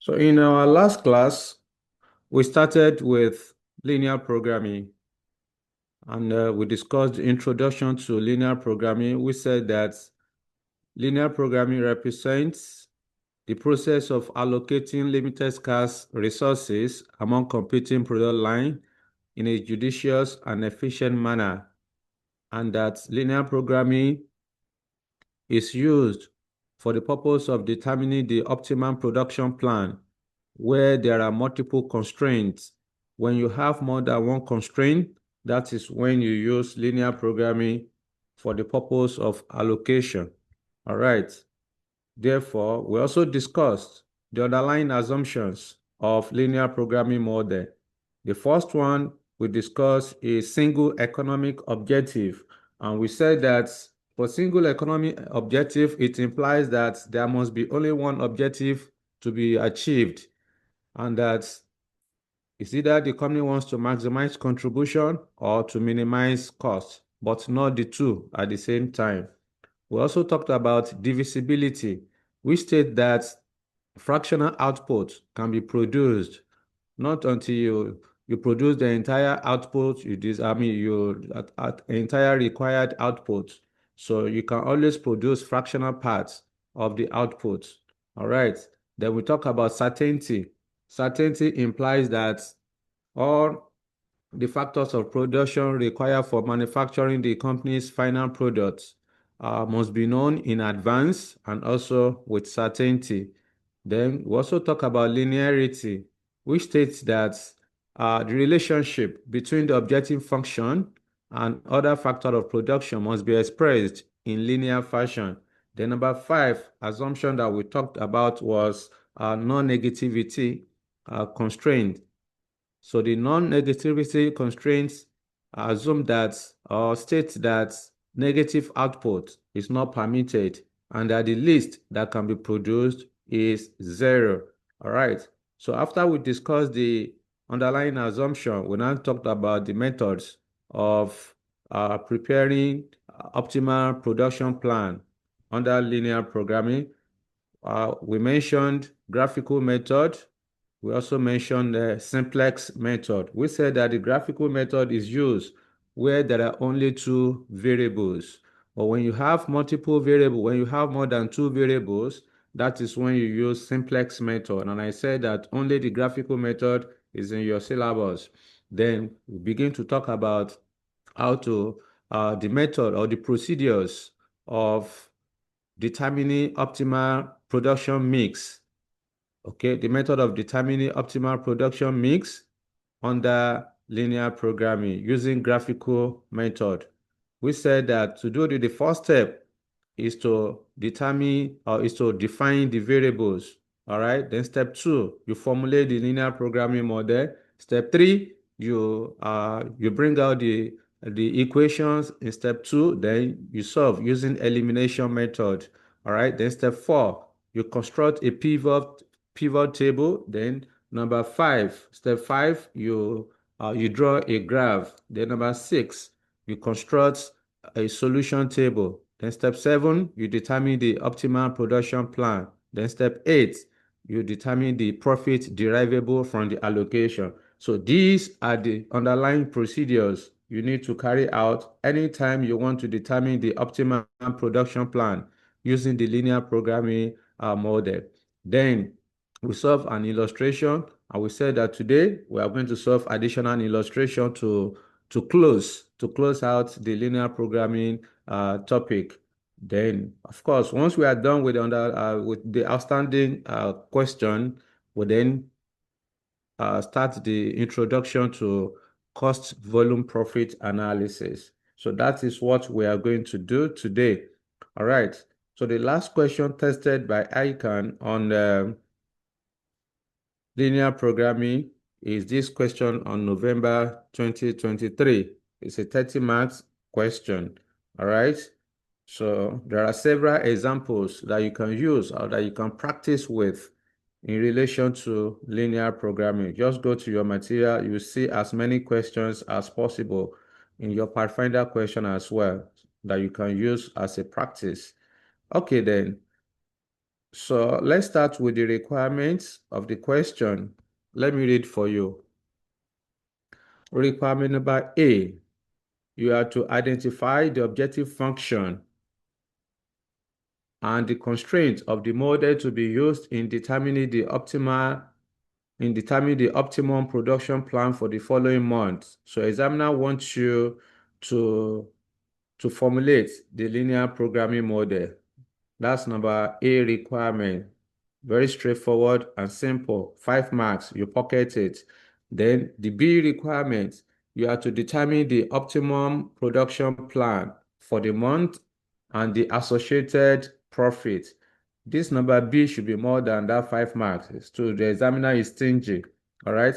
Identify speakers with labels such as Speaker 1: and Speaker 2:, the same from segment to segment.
Speaker 1: So in our last class, we started with linear programming and we discussed the introduction to linear programming. We said that linear programming represents the process of allocating limited scarce resources among competing product lines in a judicious and efficient manner, and that linear programming is used for the purpose of determining the optimum production plan where there are multiple constraints. When you have more than one constraint, that is when you use linear programming for the purpose of allocation. All right. Therefore, we also discussed the underlying assumptions of linear programming model. The first one we discussed is single economic objective. And we said that for single economic objective, it implies that there must be only one objective to be achieved, and that it's either the company wants to maximize contribution or to minimize cost, but not the two at the same time. We also talked about divisibility, which state that fractional output can be produced not until you produce the entire output, at entire required output. So you can always produce fractional parts of the output. All right. Then we talk about certainty. Certainty implies that all the factors of production required for manufacturing the company's final products must be known in advance and also with certainty. Then we also talk about linearity, which states that the relationship between the objective function and other factor of production must be expressed in linear fashion. Then number five assumption that we talked about was non-negativity constraint. So the non-negativity constraints assume that or state that negative output is not permitted and that the least that can be produced is zero. All right. So after we discussed the underlying assumption, we now talked about the methods of preparing optimal production plan under linear programming. We mentioned graphical method. We also mentioned the simplex method. We said that the graphical method is used where there are only two variables. But when you have multiple variables, when you have more than two variables, that is when you use simplex method. And I said that only the graphical method is in your syllabus. Then we begin to talk about how to the method or the procedures of determining optimal production mix. Okay, the method of determining optimal production mix under linear programming using graphical method. We said that to do the first step is to determine or is to define the variables. All right. Then step two, you formulate the linear programming model. Step three, you bring out the equations in step two. Then you solve using elimination method. All right. Then step four, you construct a pivot table. Then number five, step five, you draw a graph. Then number six, you construct a solution table. Then step seven, you determine the optimal production plan. Then step eight, you determine the profit derivable from the allocation. So these are the underlying procedures you need to carry out anytime you want to determine the optimal production plan using the linear programming model. Then we solve an illustration, and we said that today we are going to solve additional illustration to close out the linear programming topic. Then, of course, once we are done with the outstanding question, we then start the introduction to cost volume profit analysis. So that is what we are going to do today. All right. So the last question tested by ICAN on linear programming is this question on November 2023. It's a 30 marks question. All right. So there are several examples that you can use or that you can practice with in relation to linear programming. Just go to your material. You see as many questions as possible in your Pathfinder question as well that you can use as a practice. Okay, then. So let's start with the requirements of the question. Let me read for you. Requirement number A, you have to identify the objective function and the constraints of the model to be used in determining the optimum production plan for the following month. So examiner wants you to formulate the linear programming model. That's number A requirement. Very straightforward and simple. 5 marks, you pocket it. Then the B requirement, you have to determine the optimum production plan for the month and the associated profit. This number B should be more than that 5 marks. So the examiner is stingy, all right?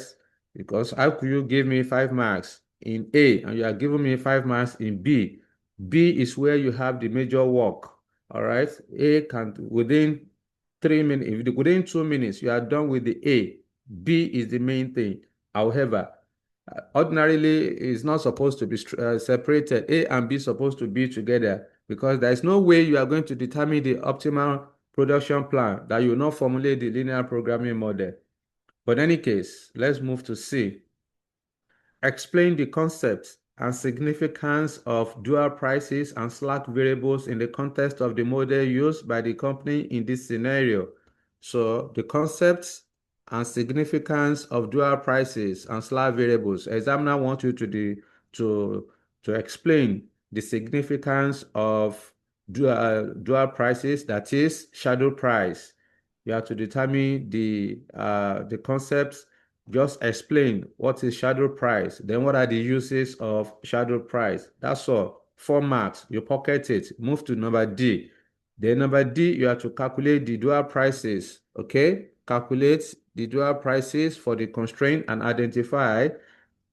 Speaker 1: Because how could you give me 5 marks in A and you are giving me 5 marks in B? B is where you have the major work, all right? A can, within 3 minutes, if within 2 minutes, you are done with the A. B is the main thing. However, ordinarily, it's not supposed to be separated. A and B supposed to be together because there is no way you are going to determine the optimal production plan that you will not formulate the linear programming model. But in any case, let's move to C. Explain the concepts and significance of dual prices and slack variables in the context of the model used by the company in this scenario. So the concepts and significance of dual prices and slack variables. Examiner wants you to explain the significance of dual prices, that is shadow price. You have to determine the concepts. Just explain what is shadow price, then what are the uses of shadow price. That's all. 4 marks, you pocket it. Move to number D. Then number D, you have to calculate the dual prices. Okay, calculate the dual prices for the constraint and identify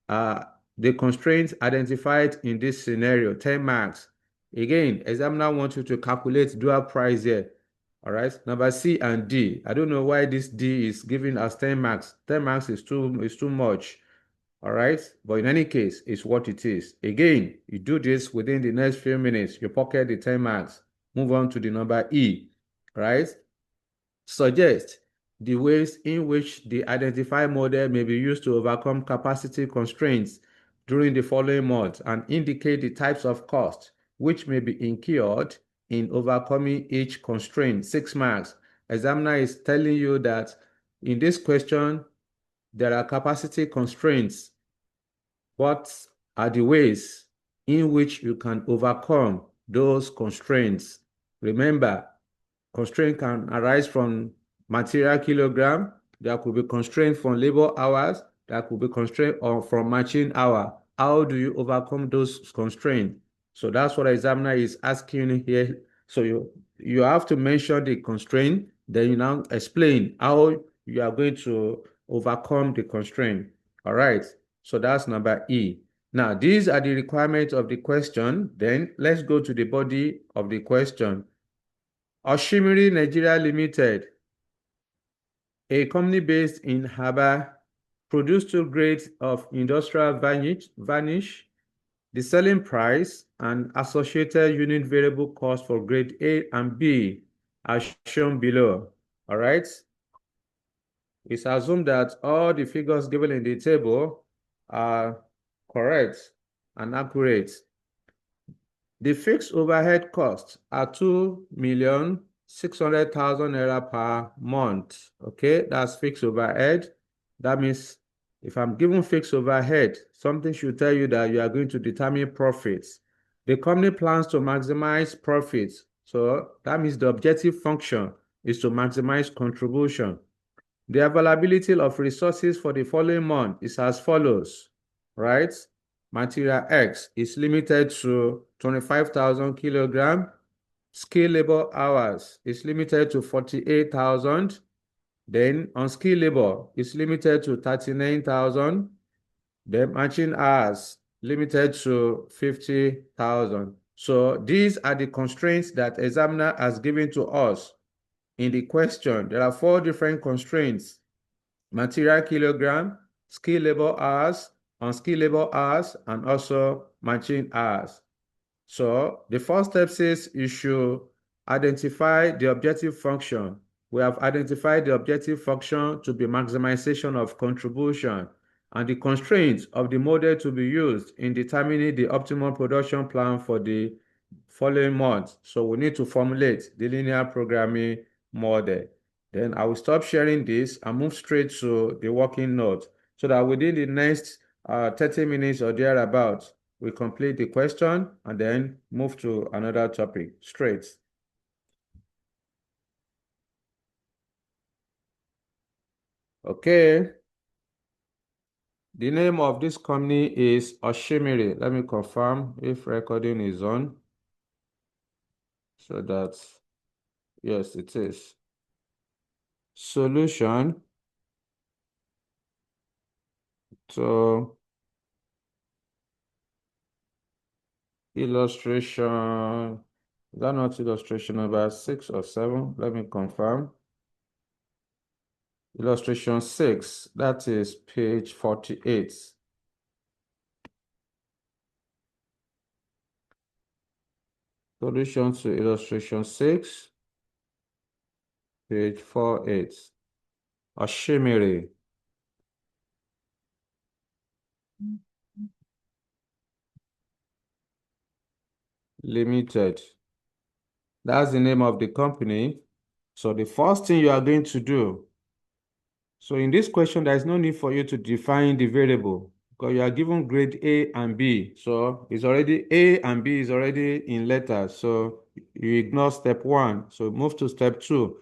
Speaker 1: the constraints identified in this scenario. 10 marks. Again, examiner wants you to calculate dual price here. All right, number C and D. I don't know why this D is giving us 10 marks. 10 marks is too much. All right, but in any case, it's what it is. Again, you do this within the next few minutes. You pocket the 10 marks. Move on to the number E. All right, suggest the ways in which the identified model may be used to overcome capacity constraints during the following month and indicate the types of costs which may be incurred in overcoming each constraint. 6 marks. Examiner is telling you that in this question, there are capacity constraints. What are the ways in which you can overcome those constraints? Remember, constraint can arise from material kilogram. There could be constraint from labor hours. There could be constraint from machine hour. How do you overcome those constraints? So that's what examiner is asking here. So you have to mention the constraint, then you now explain how you are going to overcome the constraint. All right. So that's number E. Now, these are the requirements of the question. Then let's go to the body of the question. Oshimiri Nigeria Limited, a company based in Haba, produced 2 grades of industrial varnish. The selling price and associated unit variable cost for grade A and B are shown below. All right. It's assumed that all the figures given in the table are correct and accurate. The fixed overhead costs are 2,600,000 naira per month. Okay, that's fixed overhead. That means if I'm given fixed overhead, something should tell you that you are going to determine profits. The company plans to maximize profits. So that means the objective function is to maximize contribution. The availability of resources for the following month is as follows, right? Material X is limited to 25,000 kilogram. Skilled labor hours is limited to 48,000. Then unskilled labor is limited to 39,000. Then machine hours limited to 50,000. So these are the constraints that examiner has given to us in the question. There are 4 different constraints: material kilogram, skilled labor hours, unskilled labor hours, and also machine hours. So the first step says you should identify the objective function. We have identified the objective function to be maximization of contribution and the constraints of the model to be used in determining the optimal production plan for the following month. So we need to formulate the linear programming model. Then I will stop sharing this and move straight to the working note so that within the next 30 minutes or thereabouts, we complete the question and then move to another topic straight. Okay. The name of this company is Oshimiri. Let me confirm if recording is on. So that's, yes, it is. Solution to illustration. Is that not illustration number 6 or 7? Let me confirm. Illustration 6, that is page 48. Solution to illustration 6, page 48. Oshimiri. Limited. That's the name of the company. So the first thing you are going to do, so in this question, there is no need for you to define the variable because you are given grade A and B. So it's already A and B is already in letters. So you ignore step 1. So move to step 2.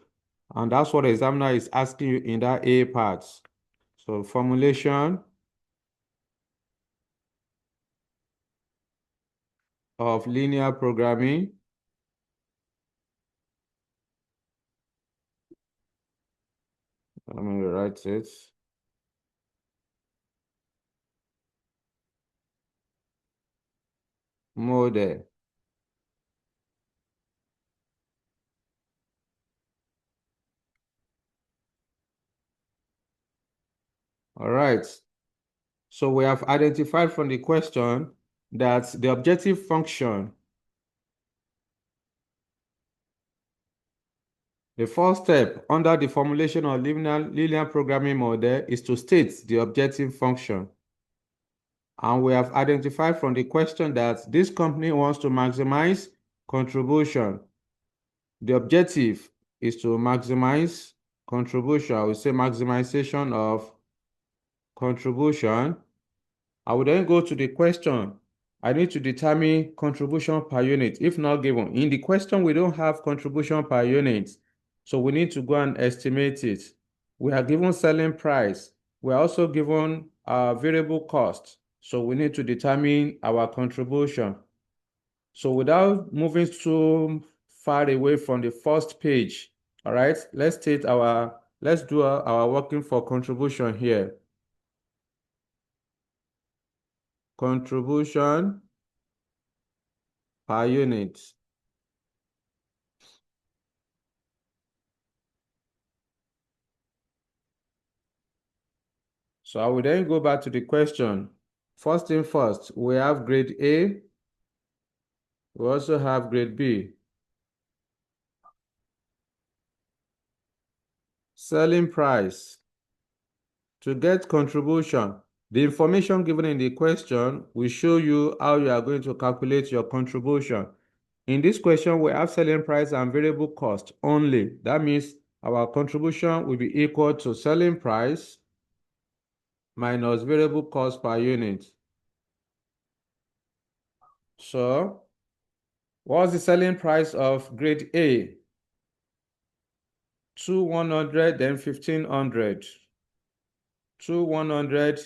Speaker 1: And that's what the examiner is asking you in that A part. So formulation of linear programming. Let me write it. Model. All right. So we have identified from the question that the objective function, the first step under the formulation of linear programming model is to state the objective function. And we have identified from the question that this company wants to maximize contribution. The objective is to maximize contribution. I would say maximization of contribution. I will then go to the question. I need to determine contribution per unit, if not given. In the question, we don't have contribution per unit, so we need to go and estimate it. We are given selling price. We are also given variable cost, so we need to determine our contribution. So without moving too far away from the first page, all right, let's do our working for contribution here. Contribution per unit. So I will then go back to the question. First thing first, we have grade A. We also have grade B. Selling price. To get contribution, the information given in the question will show you how you are going to calculate your contribution. In this question, we have selling price and variable cost only. That means our contribution will be equal to selling price minus variable cost per unit. So, what's the selling price of grade A? 100, then 1500. 100,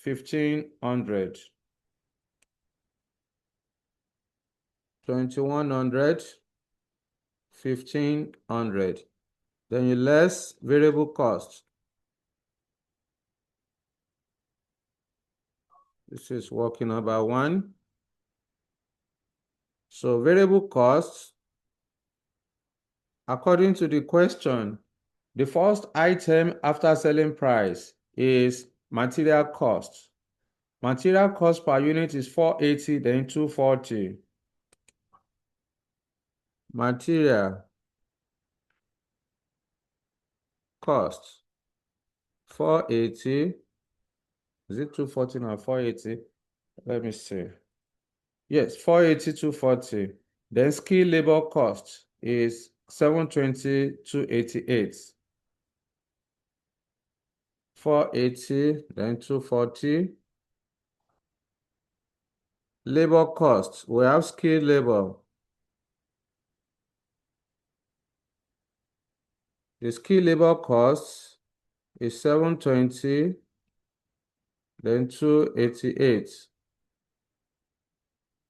Speaker 1: 1500. 2100, 1500. Then you less variable cost. This is working number 1. So variable costs, according to the question, the first item after selling price is material cost. Material cost per unit is 480, then 240. Material cost. 480. Is it 240 or 480? Let me see. Yes, 480, 240. Then skilled labor cost is 720, 288. 480, then 240. Labor cost, we have skilled labor. The skilled labor cost is 720, then 288.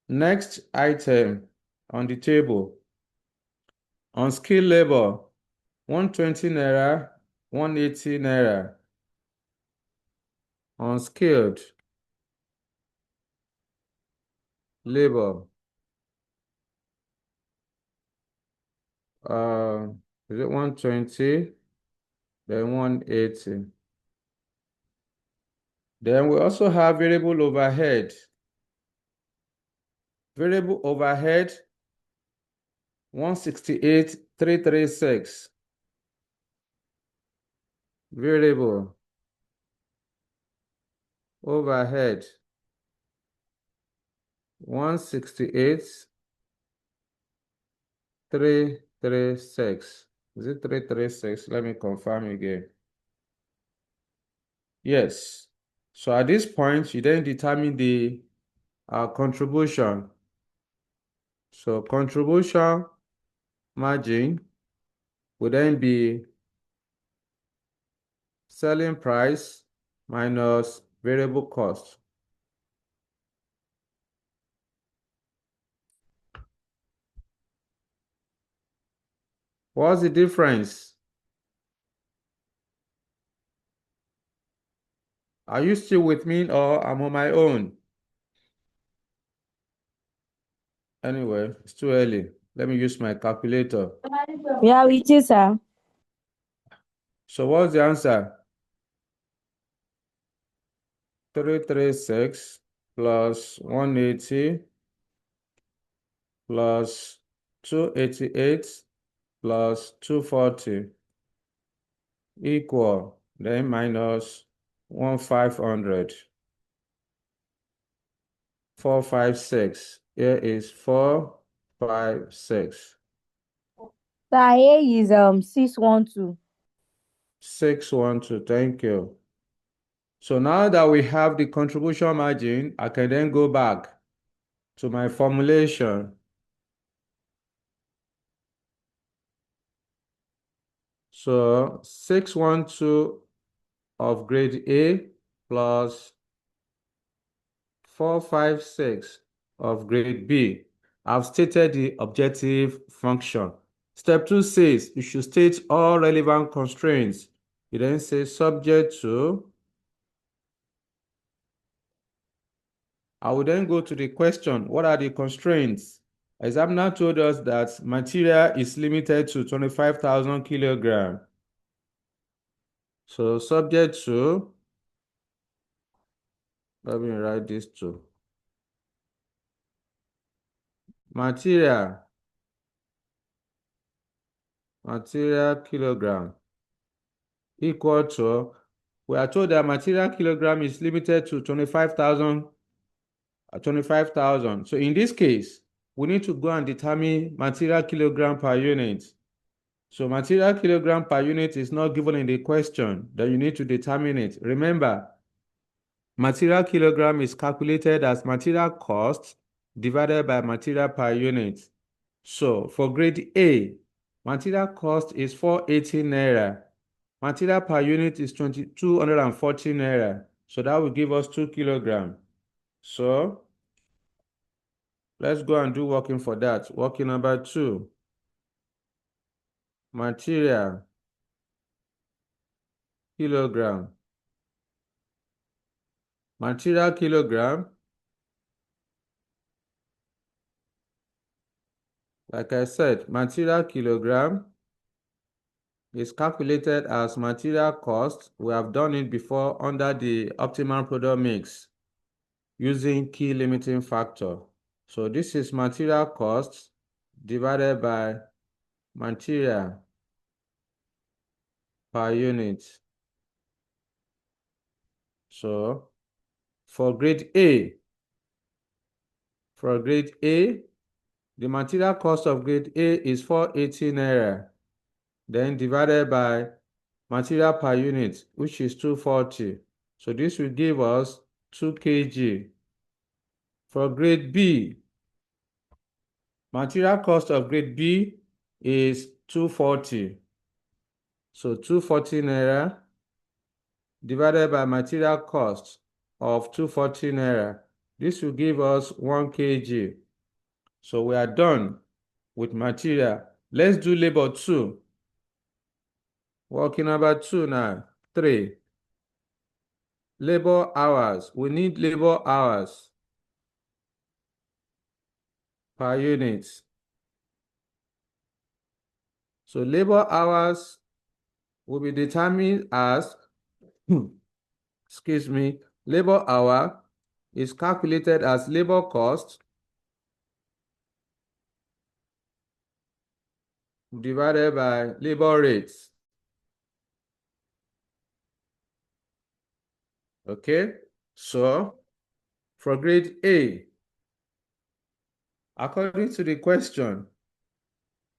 Speaker 1: Next item on the table, unskilled labor, 120 naira, 180 naira. Unskilled labor, is it 120, then 180. Then we also have variable overhead. Variable overhead, 168,336. Variable overhead, 168,336. Is it 336? Let me confirm again. Yes. So at this point, you then determine the contribution. So contribution margin would then be selling price minus variable cost. What's the difference? Are you still with me or I'm on my own? Anyway, it's too early. Let me use my calculator.
Speaker 2: Yeah, with you, sir.
Speaker 1: So what's the answer? 336 plus 180 plus 288 plus 240 equal, then minus 1,500. 456. Here is 456.
Speaker 2: Sir, here is 612.
Speaker 1: 612. Thank you. So now that we have the contribution margin, I can then go back to my formulation. So 612 of grade A plus 456 of grade B. I've stated the objective function. Step 2 says you should state all relevant constraints. You then say subject to. I will then go to the question, what are the constraints? Examiner told us that material is limited to 25,000 kilograms. So subject to, let me write this too. Material kilogram equal to, we are told that material kilogram is limited to 25,000. So in this case, we need to go and determine material kilogram per unit. So material kilogram per unit is not given in the question, then you need to determine it. Remember, material kilogram is calculated as material cost divided by material per unit. So for grade A, material cost is 480 naira. Material per unit is 240 naira. So that will give us 2 kilograms. So let's go and do working for that. Working number 2. Material kilogram. Material kilogram, like I said, material kilogram is calculated as material cost. We have done it before under the optimal product mix using key limiting factor. So this is material cost divided by material per unit. So for grade A, the material cost of grade A is 480 naira. Then divided by material per unit, which is 240. So this will give us 2 kg. For grade B, material cost of grade B is 240. So 240 naira divided by material cost of 240 naira. This will give us 1 kg. So we are done with material. Let's do labor 2. Working number 2 now. 3. Labor hours. We need labor hours per unit. So labor hours will be determined as, excuse me, labor hour is calculated as labor cost divided by labor rates. Okay, so for grade A, according to the question,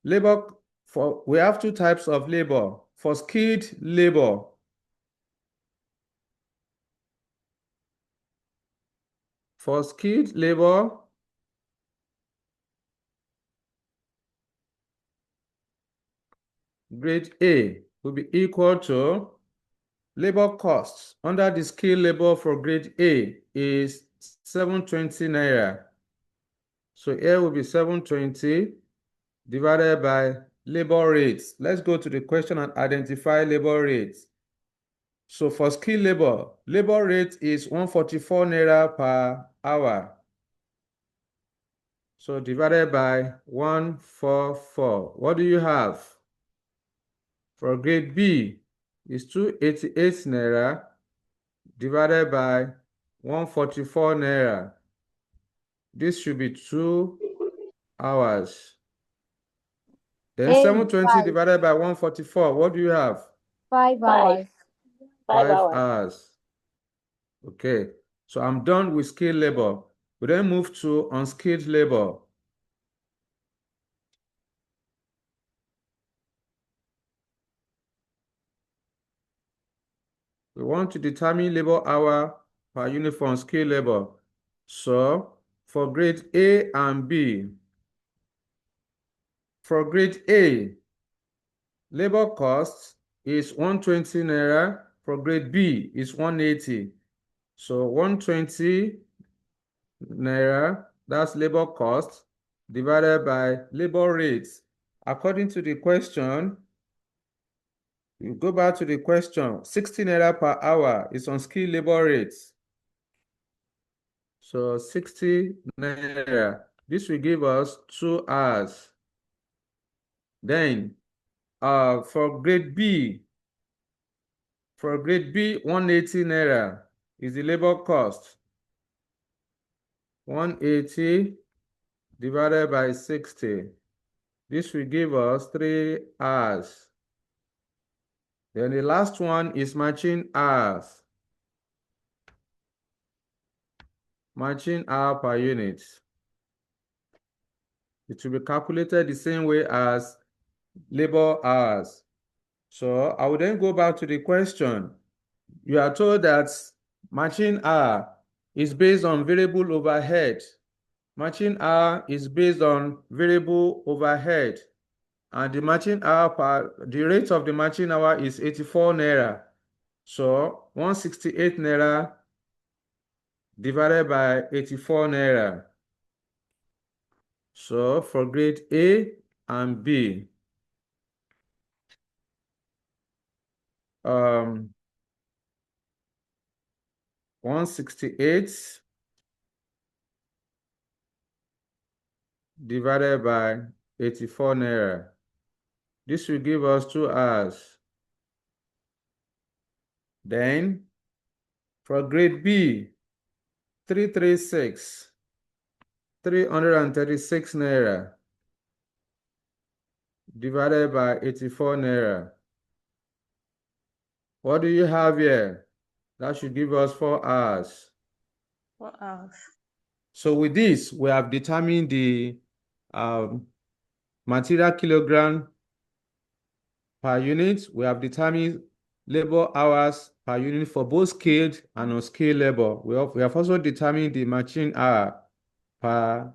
Speaker 1: we have 2 types of labor. For skilled labor, grade A will be equal to labor costs under the skilled labor for grade A is 720 naira. So here will be 720 divided by labor rates. Let's go to the question and identify labor rates. So for skilled labor rate is 144 naira per hour. So divided by 144. What do you have? For grade B is 288 naira divided by 144 naira. This should be 2 hours. Then 720 divided by 144. What do you have?
Speaker 2: 5 hours.
Speaker 1: 5 hours. Okay. So I'm done with skilled labor. We then move to unskilled labor. We want to determine labor hour per unit for unskilled labor. So for grade A and B, for grade A, labor cost is 120 naira. For grade B is 180. So 120 naira, that's labor cost, divided by labor rates. According to the question, you go back to the question, 60 naira per hour is unskilled labor rates. So 60 naira, this will give us 2 hours. Then for grade B, 180 naira is the labor cost. 180 divided by 60. This will give us 3 hours. Then the last one is matching hours. Matching hour per unit. It will be calculated the same way as labor hours. So I will then go back to the question. You are told that matching hour is based on variable overhead. Matching hour is based on variable overhead. And the rate of the matching hour is 84 naira. So 168 naira divided by 84 naira. So for grade A and B, 168 divided by 84 naira. This will give us 2 hours. Then for grade B, 336 naira divided by 84 naira. What do you have here? That should give us 4 hours.
Speaker 3: 4 hours.
Speaker 1: So with this, we have determined the material kilogram per unit. We have determined labor hours per unit for both skilled and unskilled labor. We have also determined the machine hour per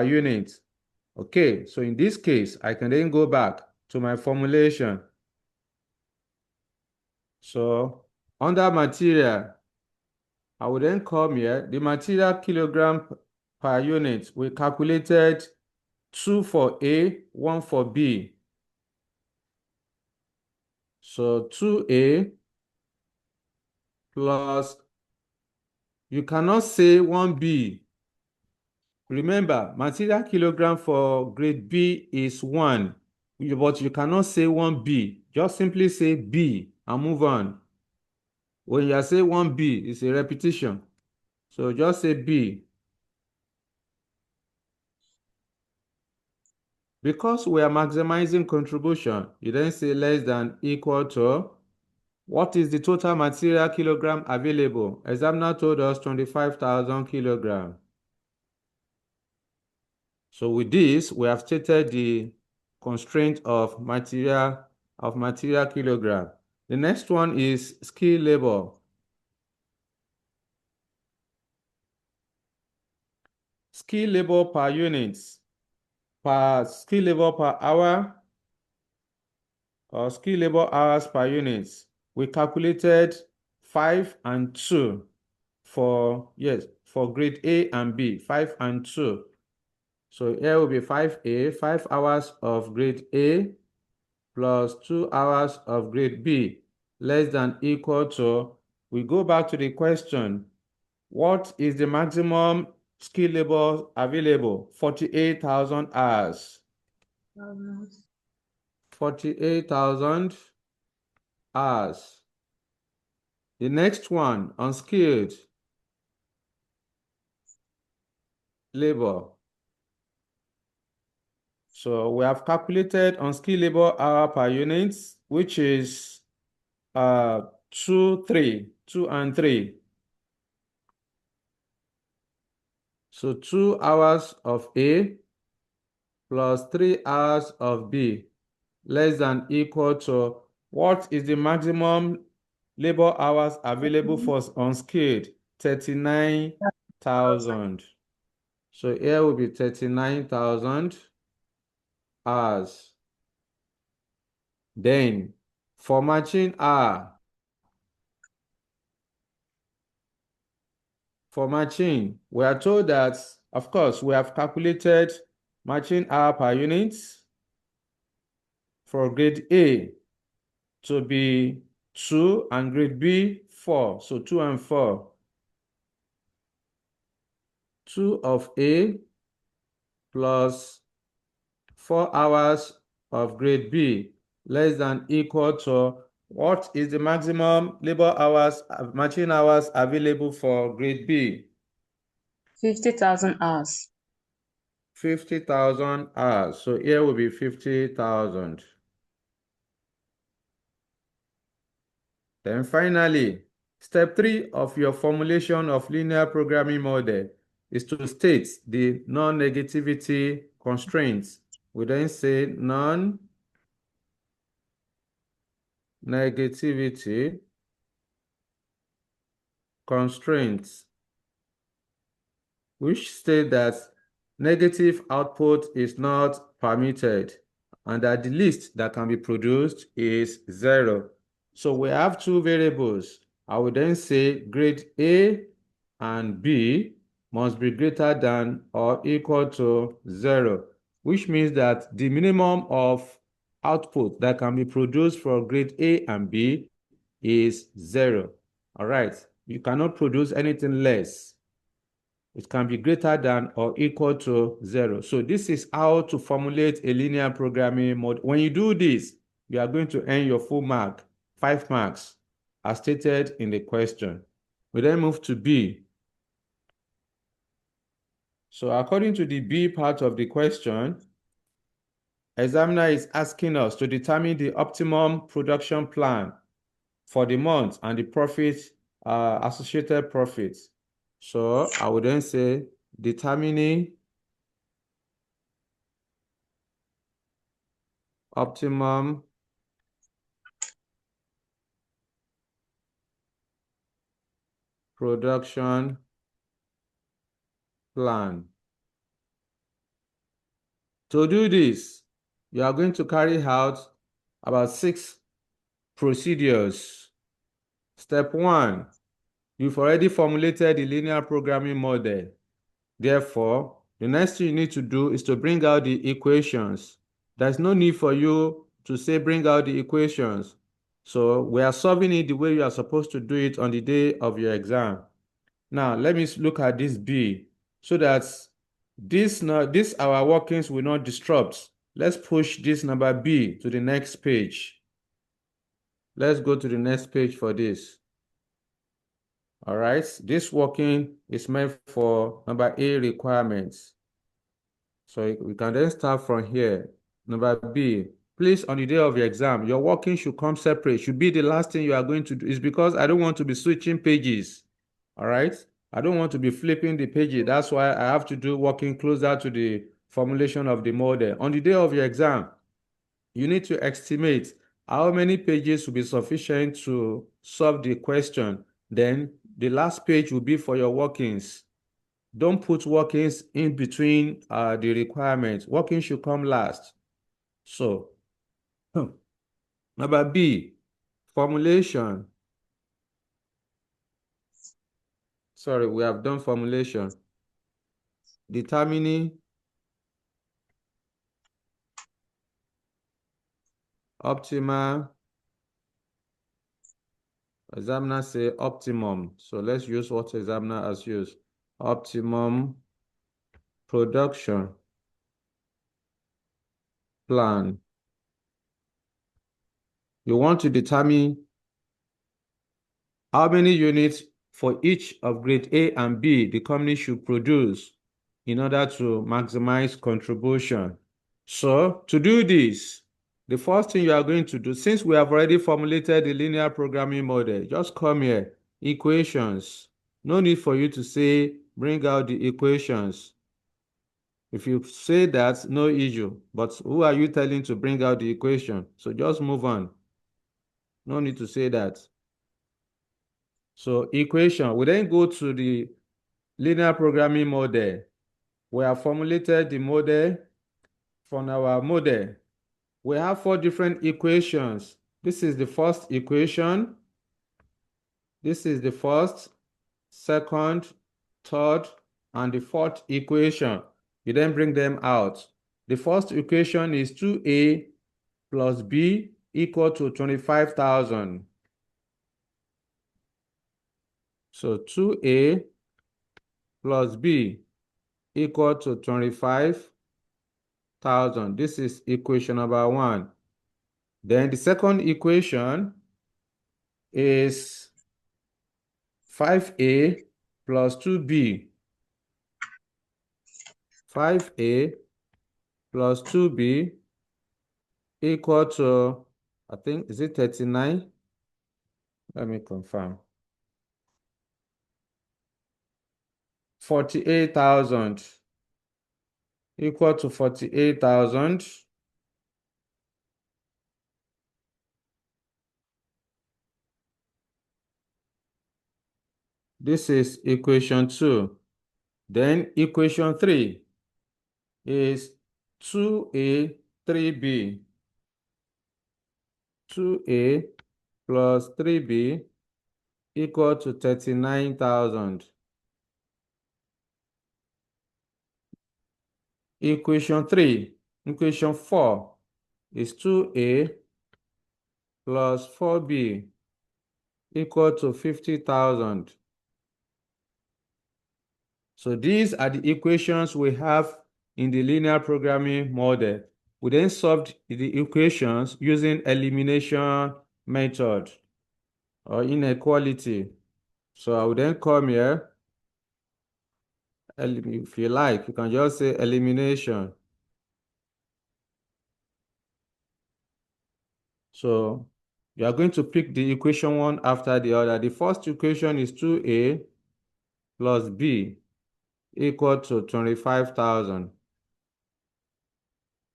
Speaker 1: unit. Okay, so in this case, I can then go back to my formulation. So under material, I will then come here, the material kilogram per unit, we calculated 2 for A, 1 for B. So 2A plus, you cannot say 1B. Remember, material kilogram for grade B is 1, but you cannot say 1B. Just simply say B and move on. When you say 1B, it's a repetition. So just say B. Because we are maximizing contribution, you then say less than equal to, what is the total material kilogram available? Examiner told us 25,000 kilogram. So with this, we have stated the constraint of material kilogram. The next one is skill labor. Skill labor per unit, skill labor per hour, or skill labor hours per unit. We calculated 5 and 2 for grade A and B, 5 and 2. So here will be 5A, 5 hours of grade A plus 2 hours of grade B, less than equal to, we go back to the question, what is the maximum skill labor available? 48,000 hours. 48,000 hours. The next one, unskilled labor. So we have calculated unskilled labor hour per unit, which is 2 and 3. So 2 hours of A plus 3 hours of B, less than equal to, what is the maximum labor hours available for unskilled? 39,000. So here will be 39,000 hours. Then for machine hour, for machine, we are told that, of course, we have calculated machine hour per unit for grade A to be 2 and grade B 4. So 2 and 4. 2 of A plus 4 hours of grade B, less than equal to, what is the maximum labor hours, machine hours available for grade B?
Speaker 3: 50,000 hours.
Speaker 1: 50,000 hours. So here will be 50,000. Then finally, step 3 of your formulation of linear programming model is to state the non-negativity constraints. We then say non-negativity constraints, which state that negative output is not permitted and that the least that can be produced is 0. So we have 2 variables. I will then say grade A and B must be greater than or equal to 0, which means that the minimum of output that can be produced for grade A and B is 0. All right, you cannot produce anything less. It can be greater than or equal to 0. So this is how to formulate a linear programming model. When you do this, you are going to earn your full mark, 5 marks, as stated in the question. We then move to B. So according to the B part of the question, examiner is asking us to determine the optimum production plan for the month and the profit, associated profits. So I would then say determining optimum production plan. To do this, you are going to carry out about 6 procedures. Step 1, you've already formulated the linear programming model. Therefore, the next thing you need to do is to bring out the equations. There's no need for you to say bring out the equations. So we are solving it the way you are supposed to do it on the day of your exam. Now, let me look at this B so that this our workings will not disrupt. Let's push this number B to the next page. Let's go to the next page for this. All right, this working is meant for number A requirements. So we can then start from here. Number B, please, on the day of your exam, your working should come separate, should be the last thing you are going to do. It's because I don't want to be switching pages. All right, I don't want to be flipping the pages. That's why I have to do working closer to the formulation of the model. On the day of your exam, you need to estimate how many pages will be sufficient to solve the question. Then the last page will be for your workings. Don't put workings in between the requirements. Workings should come last. So, number B, formulation. Sorry, we have done formulation. Determining optimal. Examiner say optimum. So let's use what examiner has used. Optimum production plan. You want to determine how many units for each of grade A and B the company should produce in order to maximize contribution. So to do this, the first thing you are going to do, since we have already formulated the linear programming model, just come here, equations. No need for you to say, bring out the equations. If you say that, no issue. But who are you telling to bring out the equation? So just move on. No need to say that. So equation, we then go to the linear programming model. We have formulated the model. From our model, we have 4 different equations. This is the first equation. This is the first, second, third, and the fourth equation. You then bring them out. The first equation is 2A plus B equal to 25,000. So 2A plus B equal to 25,000. This is equation number 1. Then the second equation is 5A plus 2B. 5A plus 2B equal to, I think, is it 39? Let me confirm. 48,000 equal to 48,000. This is equation 2. Then equation 3 is 2A, 3B. 2A plus 3B equal to 39,000. Equation 3, equation 4 is 2A plus 4B equal to 50,000. So these are the equations we have in the linear programming model. We then solved the equations using elimination method or inequality. So I will then come here. If you like, you can just say elimination. So You are going to pick the equation one after the other. The first equation is 2A plus B equal to 25,000.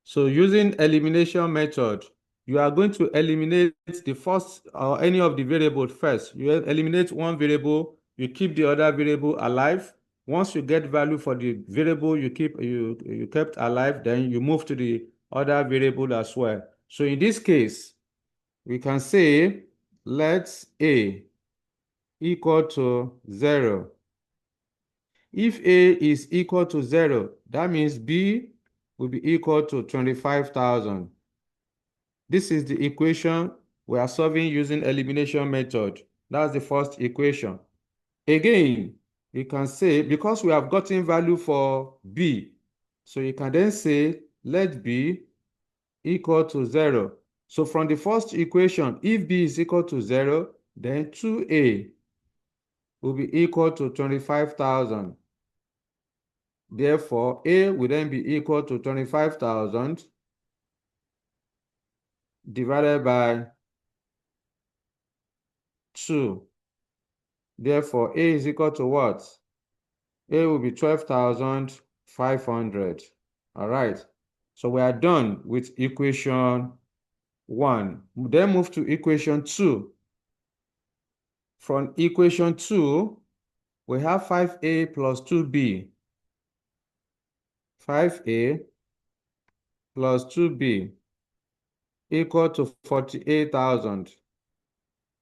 Speaker 1: So using elimination method, you are going to eliminate the first or any of the variables first. You eliminate one variable, you keep the other variable alive. Once you get value for the variable you kept alive, then you move to the other variable as well. So in this case, we can say let A equal to 0. If A is equal to 0, that means B will be equal to 25,000. This is the equation we are solving using elimination method. That's the first equation. Again, you can say, because we have gotten value for B, so you can then say, let B equal to 0. So from the first equation, if B is equal to 0, then 2A will be equal to 25,000. Therefore, A will then be equal to 25,000 divided by 2. Therefore, A is equal to what? A will be 12,500. All right. So we are done with equation 1. Then move to equation 2. From equation 2, we have 5A plus 2B. 5A plus 2B equal to 48,000.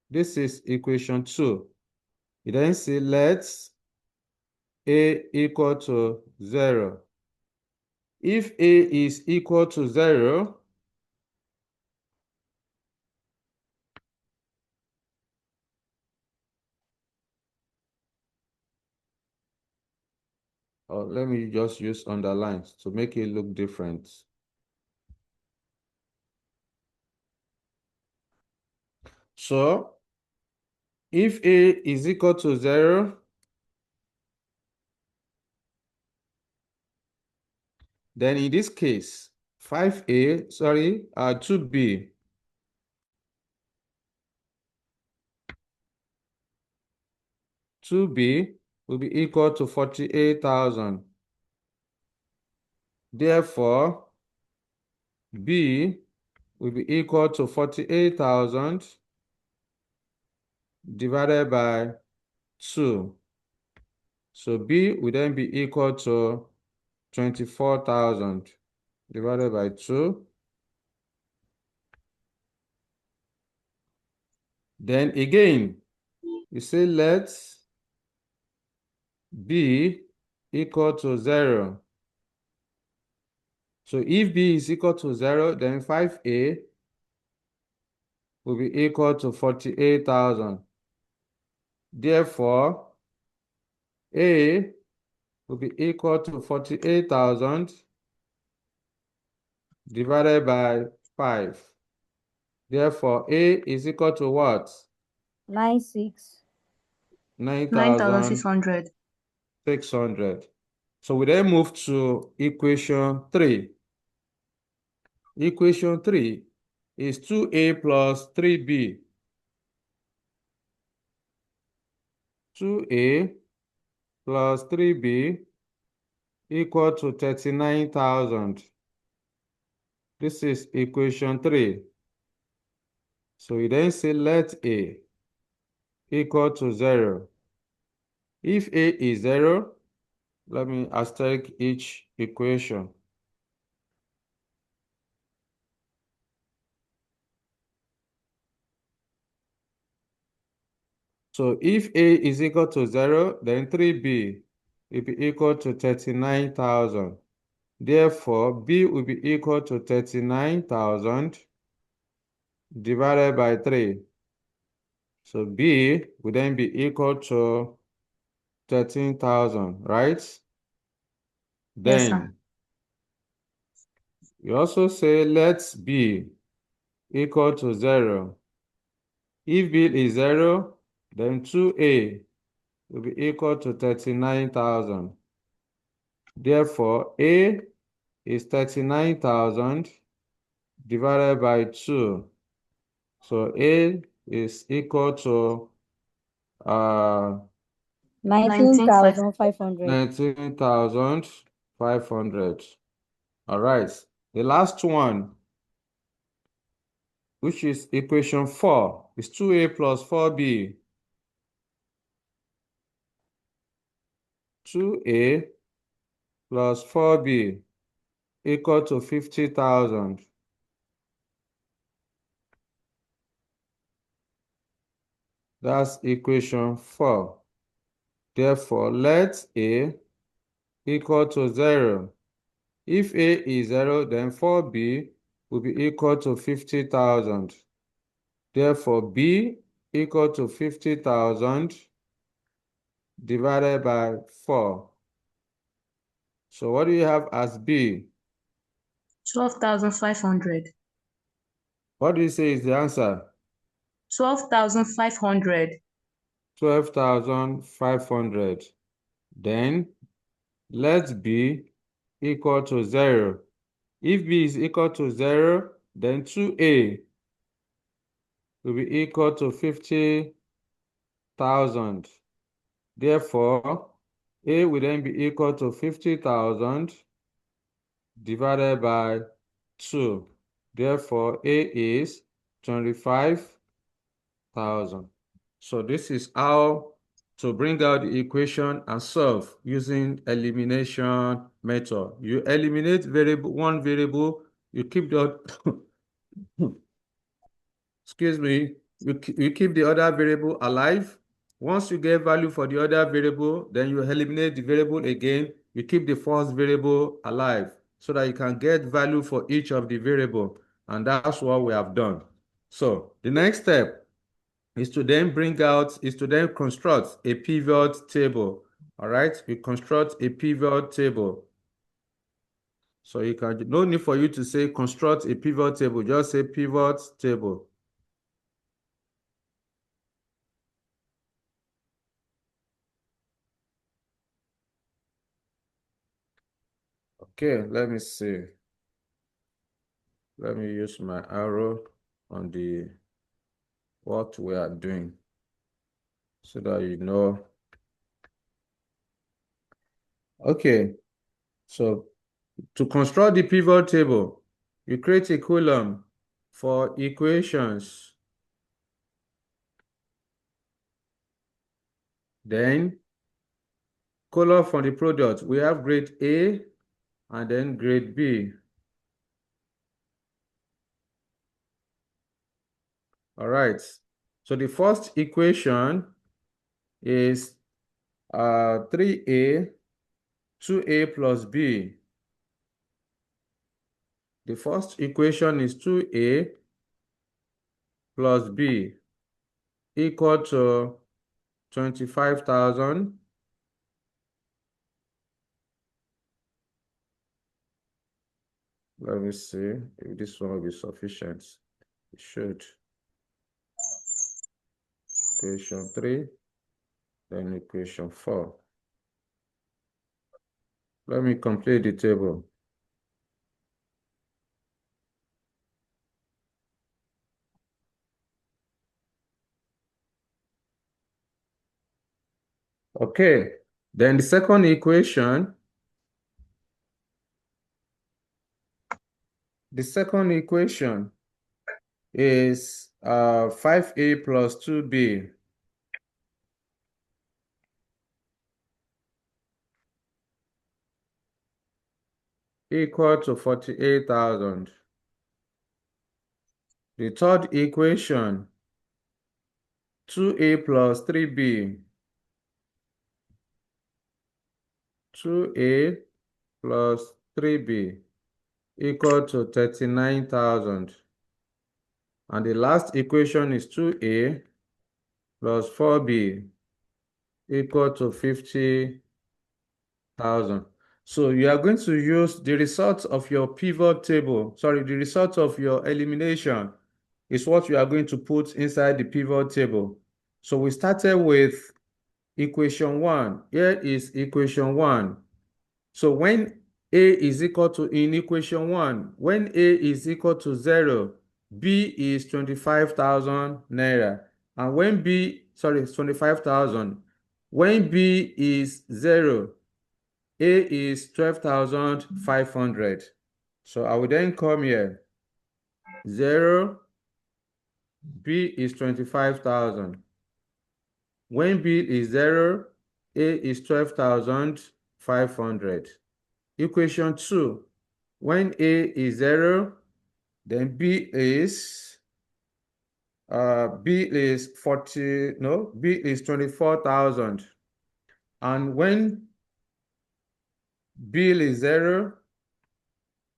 Speaker 1: This is equation 2. You then say let A equal to 0. If A is equal to 0, or let me just use underlines to make it look different. So if A is equal to 0, then in this case, 2B will be equal to 48,000. Therefore, B will be equal to 48,000 divided by 2. So B will then be equal to 24,000 divided by 2. Then again, you say let B equal to 0. So if B is equal to 0, then 5A will be equal to 48,000. Therefore, A will be equal to 48,000 divided by 5. Therefore, A is equal to what?
Speaker 2: 96.
Speaker 3: 9,600.
Speaker 1: 9,600. So we then move to equation 3. Equation 3 is 2A plus 3B. 2A plus 3B equal to 39,000. This is equation 3. So we then say let A equal to 0. If A is 0, let me asterisk each equation. So if A is equal to 0, then 3B will be equal to 39,000. Therefore, B will be equal to 39,000 divided by 3. So B will then be equal to 13,000, right?
Speaker 3: Yes, sir.
Speaker 1: Then you also say let B equal to 0. If B is 0, then 2A will be equal to 39,000. Therefore, A is 39,000 divided by 2. So A is equal to
Speaker 2: 19,500.
Speaker 1: 19,500. All right. The last one, which is equation 4, is 2A plus 4B. 2A plus 4B equal to 50,000. That's equation 4. Therefore, let A equal to 0. If A is 0, then 4B will be equal to 50,000. Therefore, B equal to 50,000 divided by 4. So what do you have as B?
Speaker 3: 12,500.
Speaker 1: What do you say is the answer?
Speaker 3: 12,500.
Speaker 1: 12,500. Then let B equal to 0. If B is equal to 0, then 2A will be equal to 50,000. Therefore, A will then be equal to 50,000 divided by 2. Therefore, A is 25,000. So this is how to bring out the equation and solve using elimination method. You eliminate one variable, you keep the excuse me, you keep the other variable alive. Once you get value for the other variable, then you eliminate the variable again. You keep the first variable alive so that you can get value for each of the variable. And that's what we have done. So the next step is to then construct a pivot table. All right, we construct a pivot table. So you can, no need for you to say construct a pivot table, just say pivot table. Okay, let me see. Let me use my arrow on the what we are doing so that you know. Okay, so to construct the pivot table, you create a column for equations. Then column for the product, we have grade A and then grade B. All right, so the first equation is 3A, 2A plus B. The first equation is 2A plus B equal to 25,000. Let me see if this one will be sufficient. It should. Equation 3, then equation 4. Let me complete the table. Okay, then the second equation, is 5A plus 2B equal to 48,000. The third equation, 2A plus 3B, 2A plus 3B equal to 39,000. And the last equation is 2A plus 4B equal to 50,000. So you are going to use the result of your pivot table. Sorry, the result of your elimination is what you are going to put inside the pivot table. So we started with equation 1. Here is equation 1. So when A is equal to, in equation 1, when A is equal to 0, B is 25,000 naira. And when it's 25,000. When B is 0, A is 12,500. So I will then come here. 0, B is 25,000. When B is 0, A is 12,500. Equation 2. When A is 0, then B is 24,000. And when B is 0,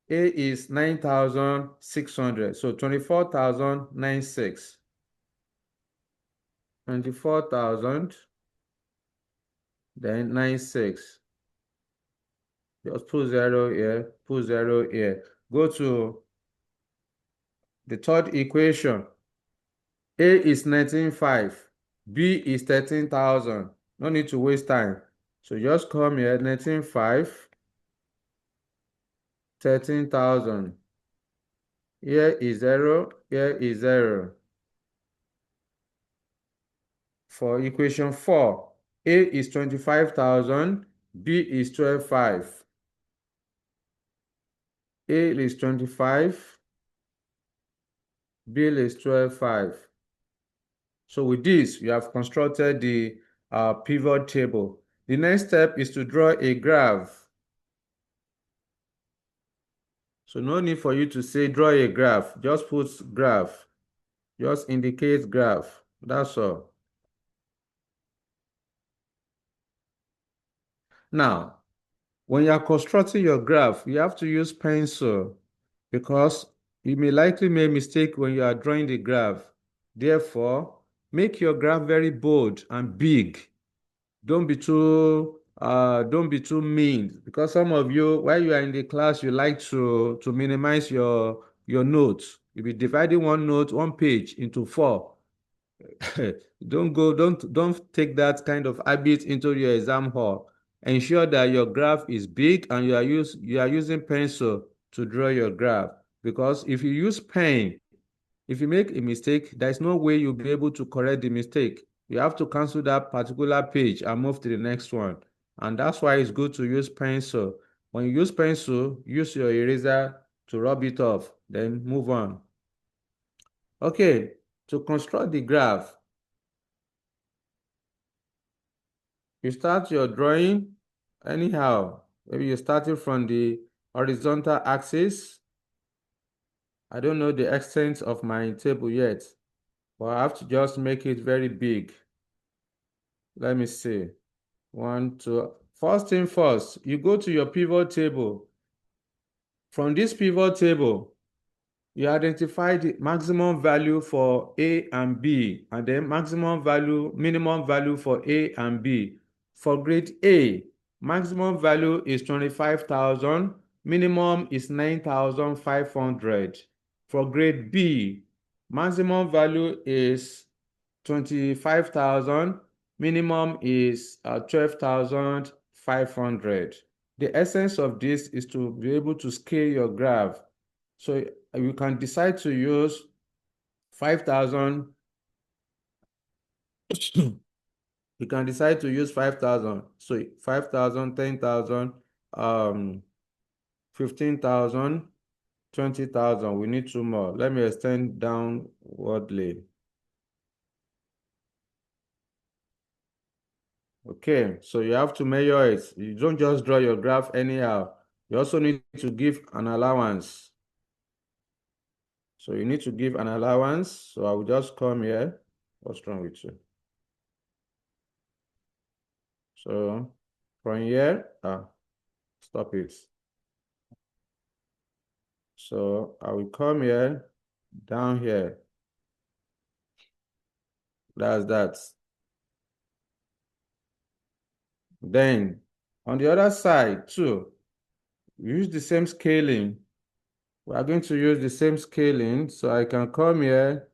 Speaker 1: A is 9,600. So 24,096. 24,000, then 96. Just put 0 here, put 0 here. Go to the third equation. A is 19,500. B is 13,000. No need to waste time. So just come here, 19,500, 13,000. Here is 0, here is 0. For equation 4, A is 25,000, B is 12,500. A is 25, B is 12,500. So with this, you have constructed the pivot table. The next step is to draw a graph. So no need for you to say draw a graph. Just put graph. Just indicate graph. That's all. Now, when you are constructing your graph, you have to use pencil because you may likely make a mistake when you are drawing the graph. Therefore, make your graph very bold and big. Don't be too mean, because some of you, while you are in the class, you like to minimize your notes. You'll be dividing one page into 4. Don't take that kind of habit into your exam hall. Ensure that your graph is big and you are using pencil to draw your graph, because if you use pen, if you make a mistake, there's no way you'll be able to correct the mistake. You have to cancel that particular page and move to the next one. And that's why it's good to use pencil. When you use pencil, use your eraser to rub it off, then move on. Okay, to construct the graph, you start your drawing anyhow. Maybe you started from the horizontal axis. I don't know the extent of my table yet, but I have to just make it very big. Let me see. 1, 2. First thing first, you go to your pivot table. From this pivot table, you identify the maximum value for A and B, and then minimum value for A and B. For grade A, maximum value is 25,000, minimum is 9,500. For grade B, maximum value is 25,000, minimum is 12,500. The essence of this is to be able to scale your graph. So you can decide to use 5,000. You can decide to use 5,000. So 5,000, 10,000, 15,000, 20,000. We need 2 more. Let me extend downwardly. Okay, so you have to measure it. You don't just draw your graph anyhow. You also need to give an allowance. So you need to give an allowance. So I will just come here. What's wrong with you? So from here, stop it. So I will come here, down here. That's that. Then on the other side too, use the same scaling. We are going to use the same scaling. So I can come here.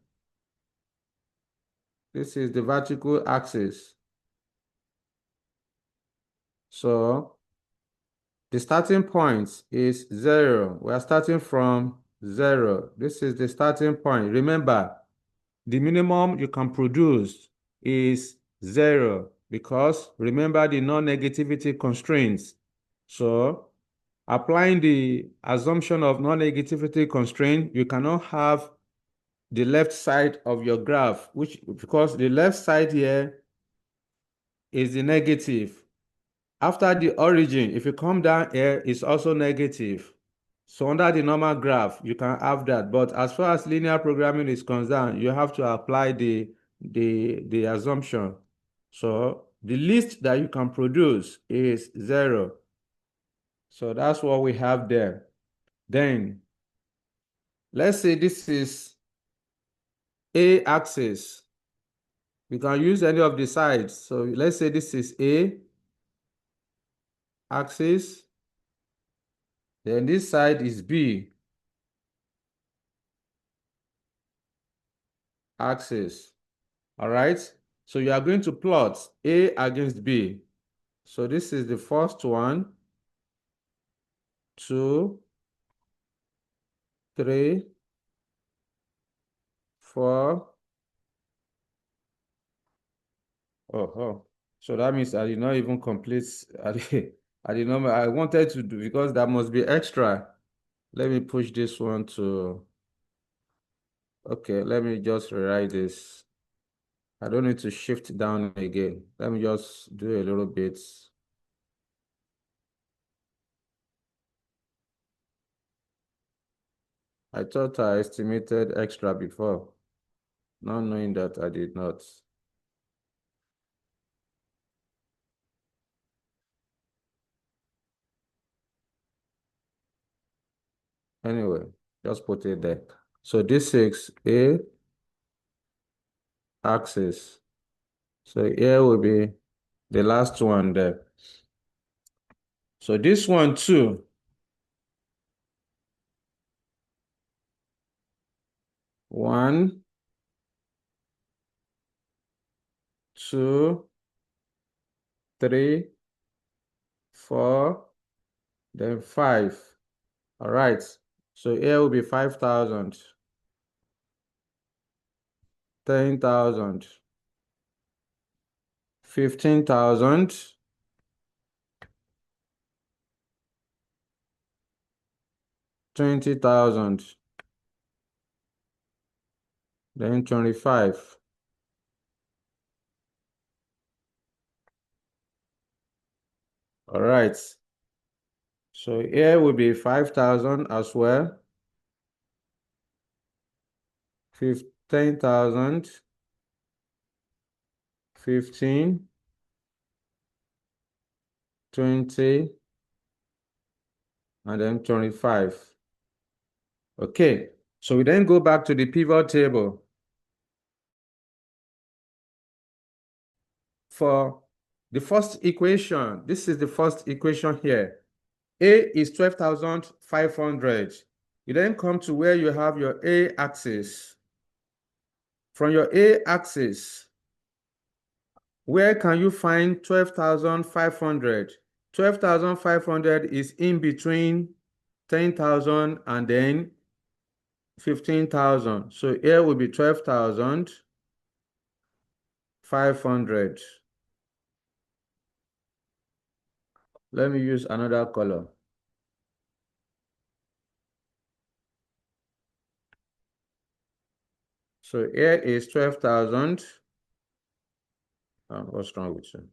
Speaker 1: This is the vertical axis. So the starting point is 0. We are starting from 0. This is the starting point. Remember, the minimum you can produce is 0 because remember the non-negativity constraints. So applying the assumption of non-negativity constraint, you cannot have the left side of your graph, because the left side here is the negative. After the origin, if you come down here, it's also negative. So under the normal graph, you can have that. But as far as linear programming is concerned, you have to apply the assumption. So the least that you can produce is 0. So that's what we have there. Then let's say this is A axis. We can use any of the sides. So let's say this is A axis. Then this side is B axis. All right. So you are going to plot A against B. So this is the first one, 2, 3, 4. Oh. So that means I did not even complete. I did not. I wanted to do because that must be extra. Let me push this one to. Okay, let me just rewrite this. I don't need to shift down again. Let me just do a little bit. I thought I estimated extra before, not knowing that I did not. Anyway, just put it there. So this is A axis. So here will be the last one there. So this one too. 1, 2, 3, 4, then 5. All right. So here will be 5,000, 10,000, 15,000, 20,000, then 25. All right. So here will be 5,000 as well. 10,000, 15, 20, and then 25. Okay, so we then go back to the pivot table. For the first equation, this is the first equation here. A is 12,500. You then come to where you have your A axis. From your A axis, where can you find 12,500? 12,500 is in between 10,000 and then 15,000. So here will be 12,500. Let me use another color. So here is 12,000. What's wrong with you?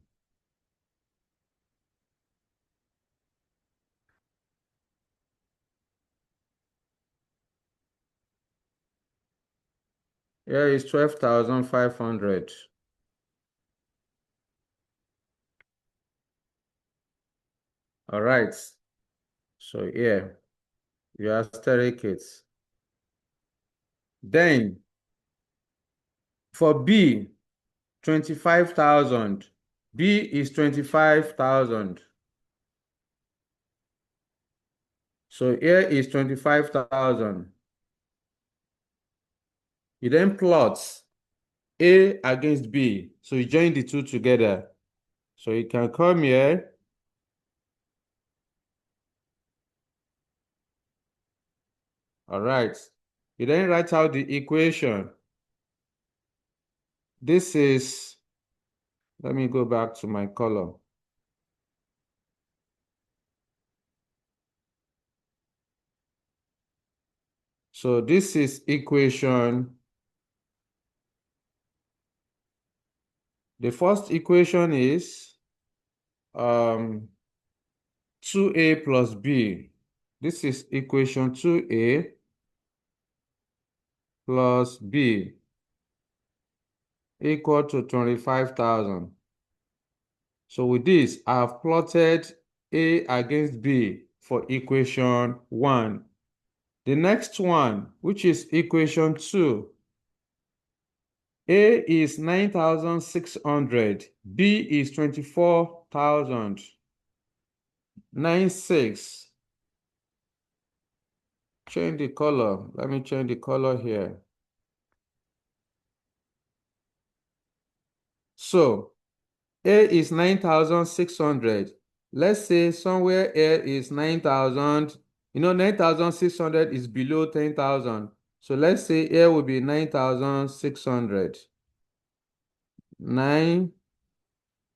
Speaker 1: Here is 12,500. All right. So here, you asterisk it. Then for B, 25,000. B is 25,000. So here is 25,000. You then plot A against B. So you join the two together. So you can come here. All right. You then write out the equation. This is, let me go back to my column. So this is equation. The first equation is 2a plus b. This is equation 2a plus b equal to 25,000. So with this, I've plotted A against B for equation 1. The next one, which is equation 2, A is 9,600, B is 24,000. 96. Change the color. Let me change the color here. So A is 9,600. Let's say somewhere here is 9,000. 9,600 is below 10,000. So let's say here will be 9,600. 9,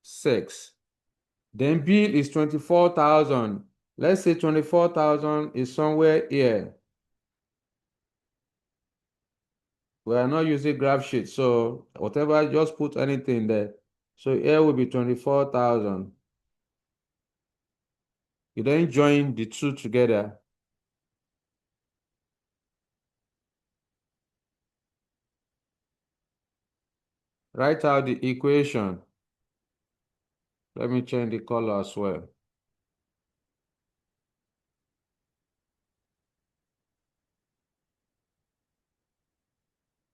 Speaker 1: 6. Then B is 24,000. Let's say 24,000 is somewhere here. We are not using graph sheet, so whatever, just put anything there. So here will be 24,000. You then join the two together. Write out the equation. Let me change the color as well.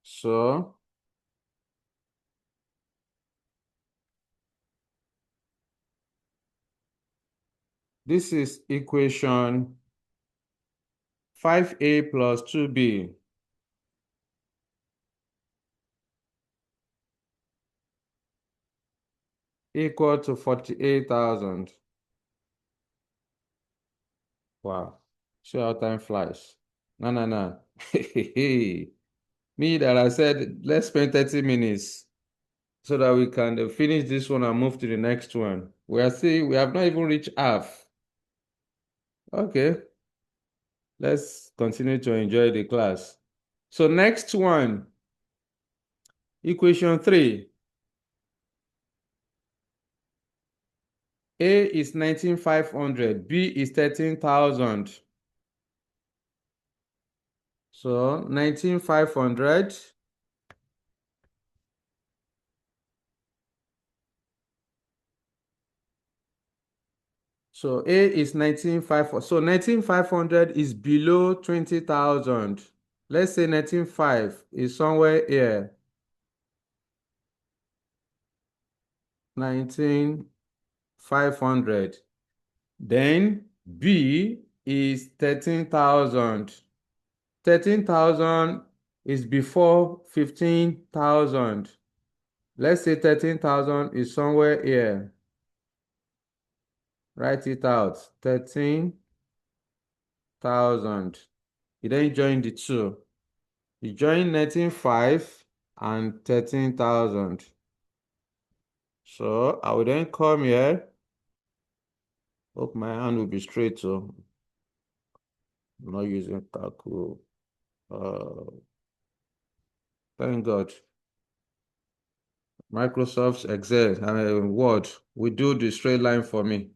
Speaker 1: So this is equation 5a plus 2b equal to 48,000. Wow. See how time flies. No. Me that I said, let's spend 30 minutes so that we can finish this one and move to the next one. We have not even reached half. Okay. Let's continue to enjoy the class. So next one, equation 3. A is 19,500, B is 13,000. So 19,500 so A is 19,500. So 19,500 is below 20,000. Let's say 19,500 is somewhere here. 19,500. Then B is 13,000. 13,000 is before 15,000. Let's say 13,000 is somewhere here. Write it out. 13,000. You then join the two. You join 19,500 and 13,000. So I will then come here. Hope my hand will be straight, so I'm not using calculator. Thank God. Microsoft Excel and Word will do the straight line for me.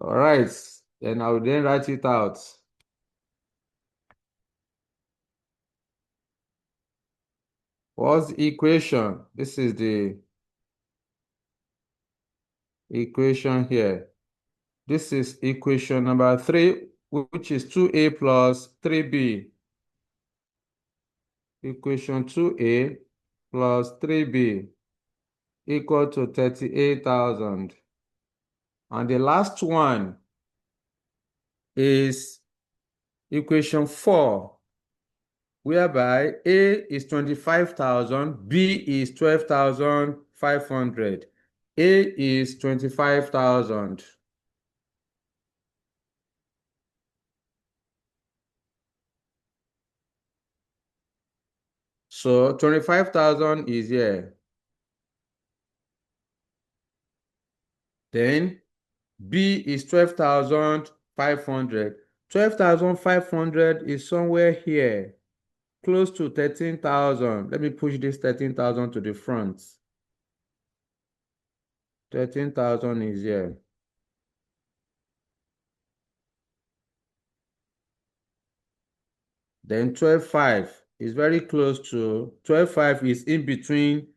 Speaker 1: All right, and I will then write it out. What's the equation? This is the equation here. This is equation number 3, which is 2a plus 3b. Equation 2a plus 3b equal to 38,000. And the last one is equation 4, whereby A is 25,000, B is 12,500. A is 25,000. So 25,000 is here. Then B is 12,500. 12,500 is somewhere here, close to 13,000. Let me push this 13,000 to the front. 13,000 is here. Then 12,500 is very close to, 12,500 is in between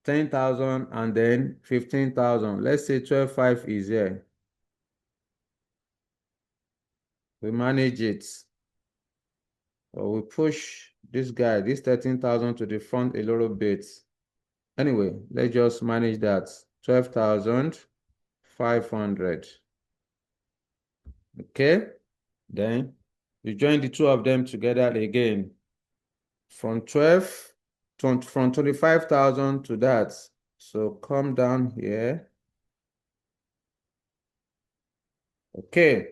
Speaker 1: 10,000 and then 15,000. Let's say 12,500 is here. We manage it. Or we push this guy, this 13,000 to the front a little bit. Anyway, let's just manage that. 12,500. Okay? Then you join the two of them together again. From 25,000 to that. So come down here. Okay.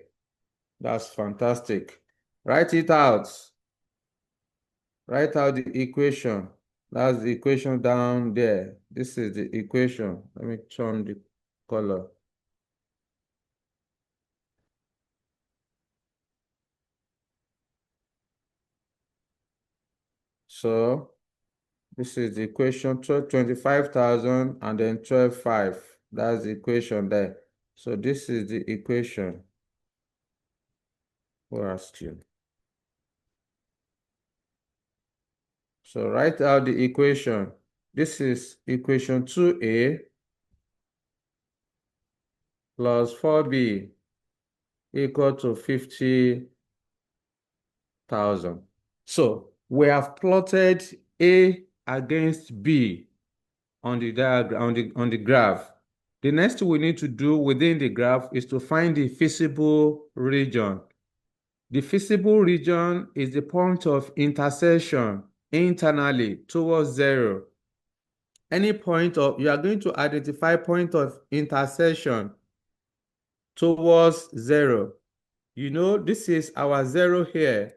Speaker 1: That's fantastic. Write it out. Write out the equation. That's the equation down there. This is the equation. Let me turn the color. So this is the equation, 25,000 and then 12,500. That's the equation there. So this is the equation. Who asked you? So write out the equation. This is equation 2A plus 4B equal to 50,000. So we have plotted A against B on the diagram, on the graph. The next thing we need to do within the graph is to find the feasible region. The feasible region is the point of intersection internally towards 0. Any point of, you are going to identify point of intersection towards 0. You know, this is our 0 here.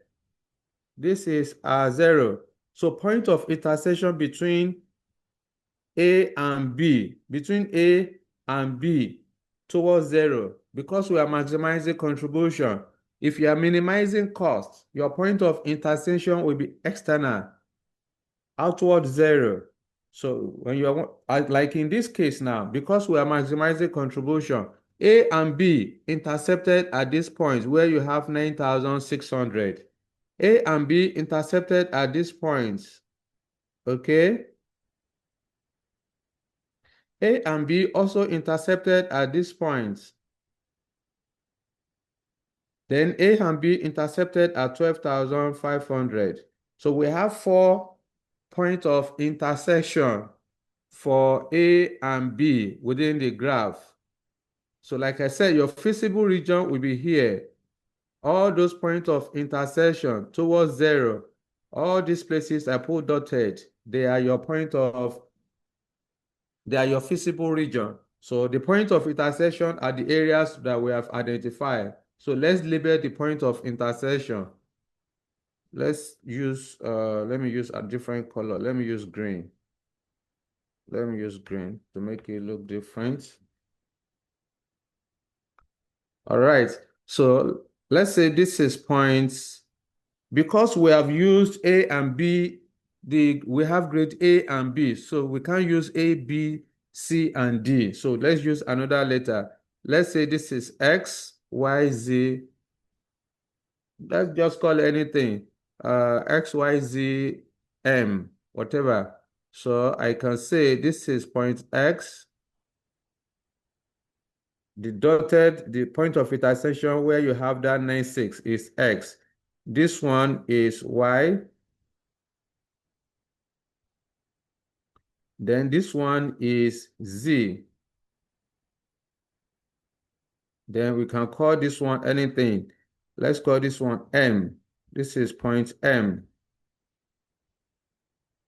Speaker 1: This is our 0. So point of intersection between A and B, towards 0, because we are maximizing contribution. If you are minimizing cost, your point of intersection will be external, outward 0. So when you are, like in this case now, because we are maximizing contribution, A and B intercepted at this point where you have 9,600. A and B intercepted at this point, okay? A and B also intercepted at this point. Then A and B intercepted at 12,500. So we have 4 points of intersection for A and B within the graph. So like I said, your feasible region will be here. All those points of intersection towards 0, all these places I put dotted, they are your feasible region. So the point of intersection are the areas that we have identified. So let's label the point of intersection. Let's use, let me use a different color. Let me use green. Let me use green to make it look different. All right. So let's say this is points. Because we have used A and B, we have grade A and B. So we can't use A, B, C, and D. So let's use another letter. Let's say this is X, Y, Z. Let's just call it anything. X, Y, Z, M, whatever. So I can say this is point X. The point of intersection where you have that 96 is X. This one is Y. Then this one is Z. Then we can call this one anything. Let's call this one M. This is point M.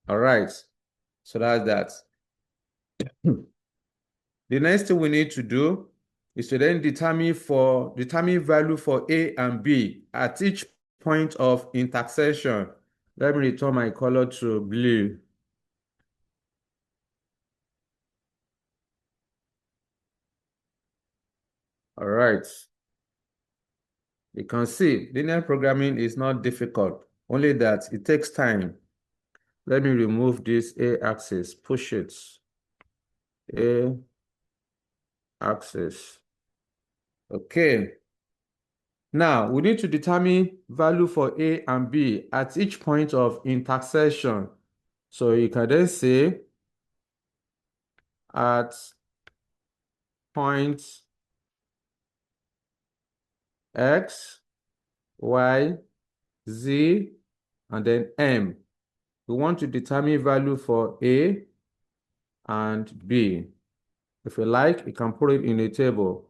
Speaker 1: All right. So that's that. The next thing we need to do is to then determine value for A and B at each point of intersection. Let me return my color to blue. All right. You can see linear programming is not difficult, only that it takes time. Let me remove this A-axis, push it. A-axis. Okay. Now, we need to determine value for A and B at each point of intersection. So you can then say at point X, Y, Z, and then M. We want to determine value for A and B. If you like, you can put it in a table.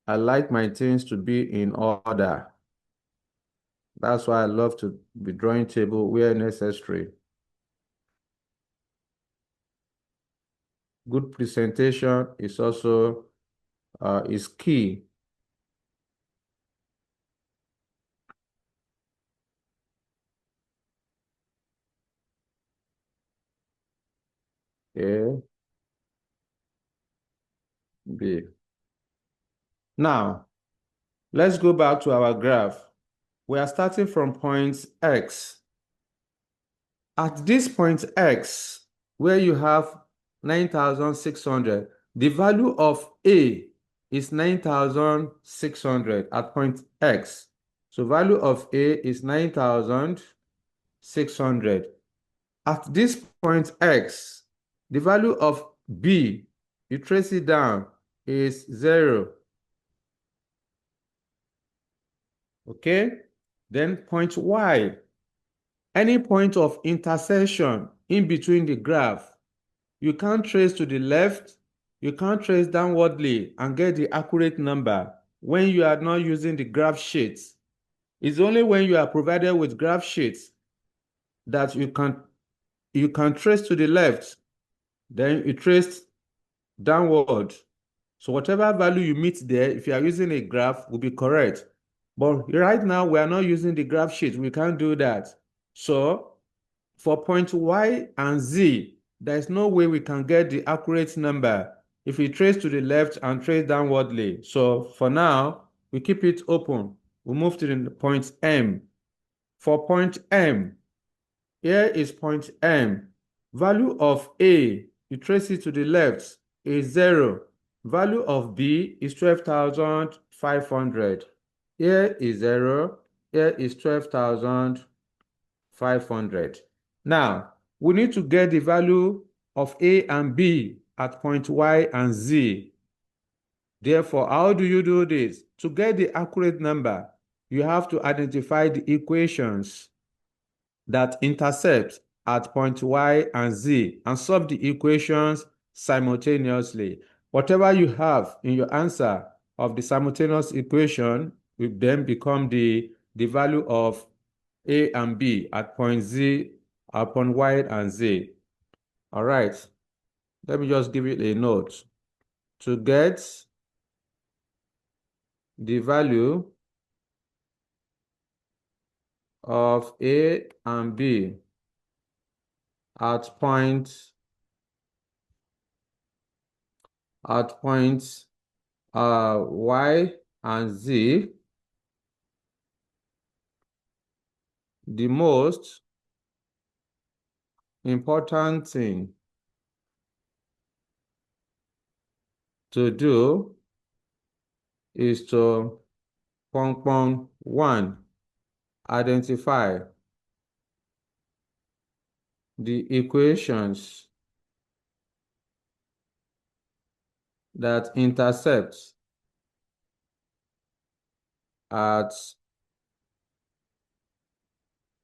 Speaker 1: I like my things to be in order. That's why I love to be drawing table where necessary. Good presentation is also is key. A, B. Now, let's go back to our graph. We are starting from point X. At this point X, where you have 9,600, the value of A is 9,600 at point X. So value of A is 9,600. At this point X, the value of B, you trace it down, is 0. Okay? Then point Y, any point of intersection in between the graph, you can't trace to the left, you can't trace downwardly and get the accurate number when you are not using the graph sheets. It's only when you are provided with graph sheets that you can trace to the left, then you trace downward. So whatever value you meet there, if you are using a graph, will be correct. But right now, we are not using the graph sheet. We can't do that. So for point Y and Z, there is no way we can get the accurate number if we trace to the left and trace downwardly. So for now, we keep it open. We move to the point M. For point M, here is point M. Value of A, you trace it to the left, is 0. Value of B is 12,500. Here is 0. Here is 12,500. Now, we need to get the value of A and B at point Y and Z. Therefore, how do you do this? To get the accurate number, you have to identify the equations that intercept at point Y and Z and solve the equations simultaneously. Whatever you have in your answer of the simultaneous equation will then become the value of A and B at point Z, at point Y and Z. All right, let me just give it a note. To get the value of A and B at point Y and Z, the most important thing to do is to one, identify the equations that intercept at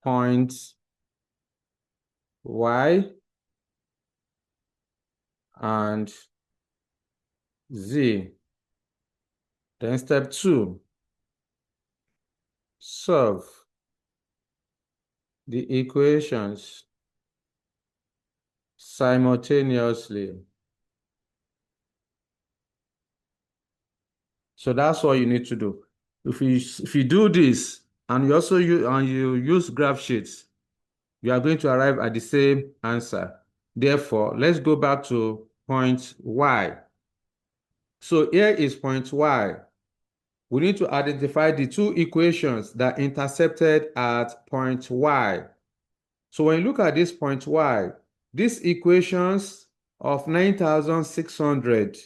Speaker 1: point Y and Z. Then step 2, solve the equations simultaneously. So that's what you need to do. If you do this and you use graph sheets, you are going to arrive at the same answer. Therefore, let's go back to point Y. So here is point Y. We need to identify the two equations that intercepted at point Y. So when you look at this point Y, these equations of 9,600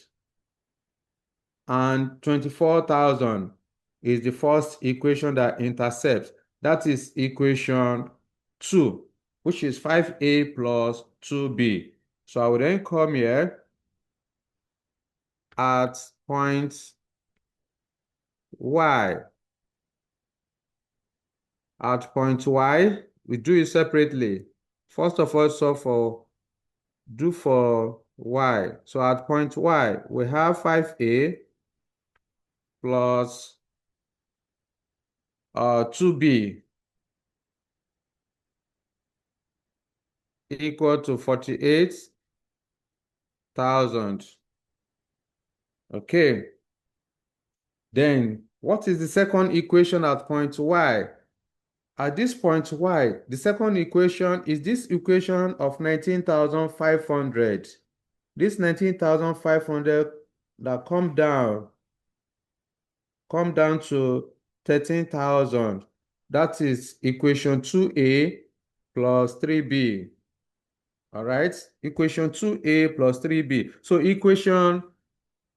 Speaker 1: and 24,000 is the first equation that intercepts. That is equation 2, which is 5a plus 2b. So I will then come here at point Y. At point Y, we do it separately. First of all, do for Y. So at point Y, we have 5a plus 2b equal to 48,000. Okay. Then what is the second equation at point Y? At this point Y, the second equation is this equation of 19,500. This 19,500 that come down to 13,000. That is equation 2a plus 3b. All right, equation 2a plus 3b. So equation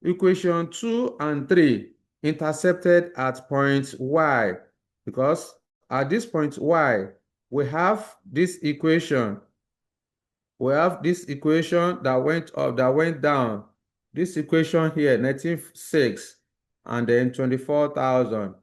Speaker 1: 2 and 3 intercepted at point Y, because at this point Y, we have this equation. We have this equation that went up, that went down. This equation here, 19,600 and then 24,000.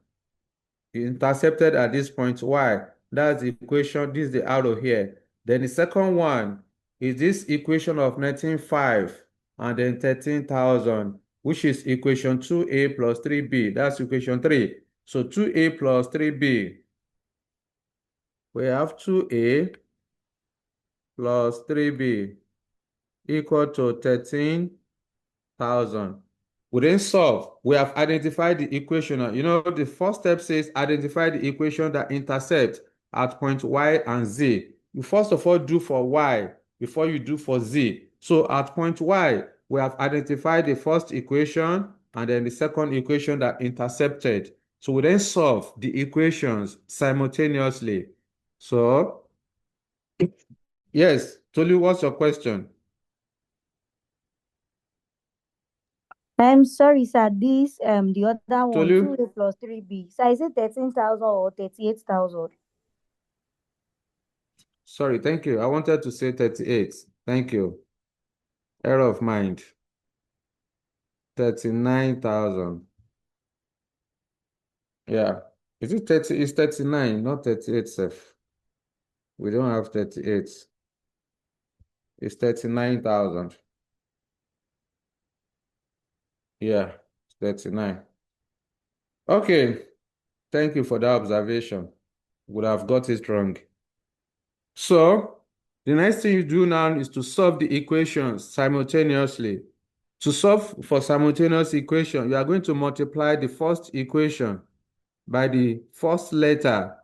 Speaker 1: Intercepted at this point Y. That's the equation. This is the arrow here. Then the second one is this equation of 19,500 and then 13,000, which is equation 2a plus 3b. That's equation 3. So 2a plus 3b. We have 2a plus 3b equal to 13,000. We then solve. We have identified the equation. You know, the first step says identify the equation that intercept at point Y and Z. You first of all do for Y before you do for Z. So at point Y, we have identified the first equation and then the second equation that intercepted. So we then solve the equations simultaneously. So, yes, Tolu, what's your question?
Speaker 2: Sorry, sir. This the other one,
Speaker 1: Tolu?
Speaker 2: 2a plus 3b. So is it 13,000 or 38,000?
Speaker 1: Sorry, thank you. I wanted to say 38. Thank you. Error of mind. 39,000. Yeah. Is it 30? It's 39, not 38, Seth. We don't have 38. It's 39,000. Yeah, it's 39. Okay. Thank you for that observation. Would have got it wrong. So, the next thing you do now is to solve the equations simultaneously. To solve for simultaneous equation, you are going to multiply the first equation by the first letter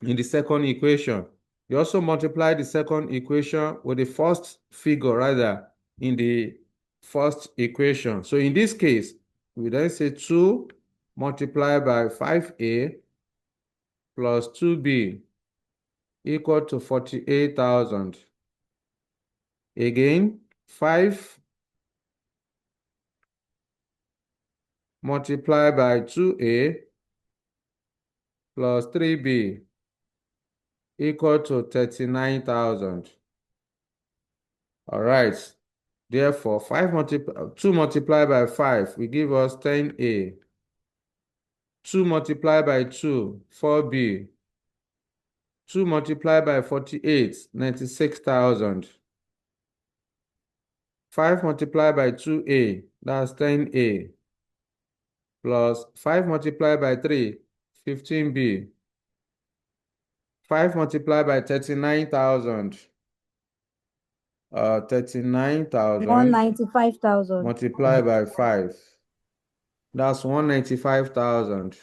Speaker 1: in the second equation. You also multiply the second equation with the first figure, rather, in the first equation. So in this case, we then say 2 multiplied by 5a plus 2b equal to 48,000. Again, 5 multiplied by 2a plus 3b equal to 39,000. All right. Therefore, 2 multiplied by 5 will give us 10a. 2 multiplied by 2, 4b. 2 multiplied by 48, 96,000. 5 multiplied by 2a, that's 10a. Plus 5 multiplied by 3, 15b. 5 multiplied by 39,000. 39,000
Speaker 2: 195,000.
Speaker 1: multiplied by 5. That's 195,000.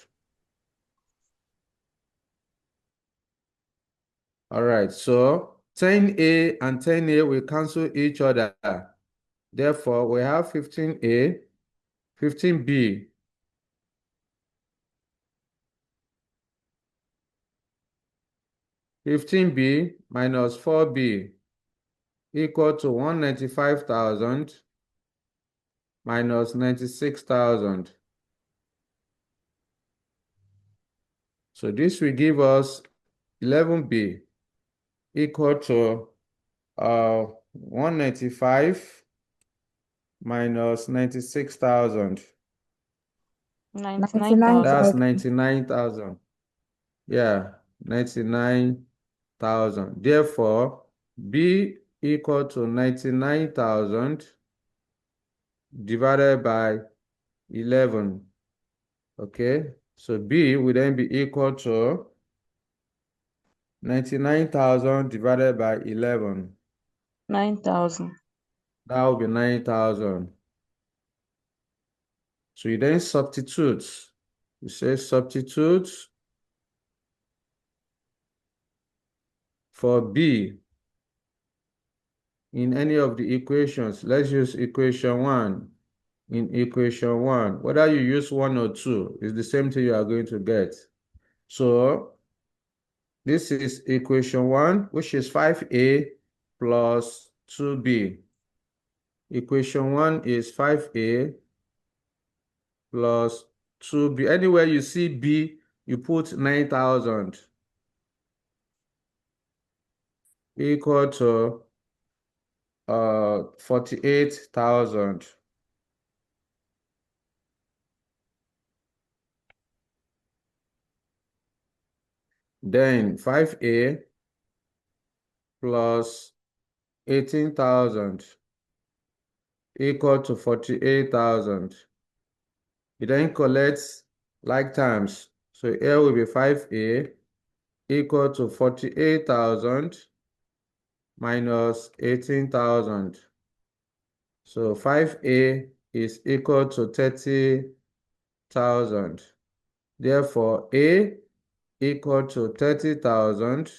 Speaker 1: All right, so 10A and 10A will cancel each other. Therefore, we have 15A, 15B. 15B minus 4B equal to 195,000 minus 96,000. So this will give us 11B equal to 195 minus 96,000.
Speaker 3: 99,000.
Speaker 1: That's 99,000. Yeah, 99,000. Therefore, B equal to 99,000 divided by 11. Okay, so B will then be equal to 99,000 divided by 11.
Speaker 3: 9,000.
Speaker 1: That will be 9,000. So you then substitute. You say substitute for B in any of the equations. Let's use equation 1. In equation 1, whether you use 1 or 2, is the same thing you are going to get. So this is equation 1, which is 5A plus 2B. Equation 1 is 5A plus 2B. Anywhere you see B, you put 9,000 equal to 48,000. Then 5A plus 18,000 equal to 48,000. You then collect like terms. So here will be 5A equal to 48,000 minus 18,000. So 5A is equal to 30,000. Therefore, A equal to 30,000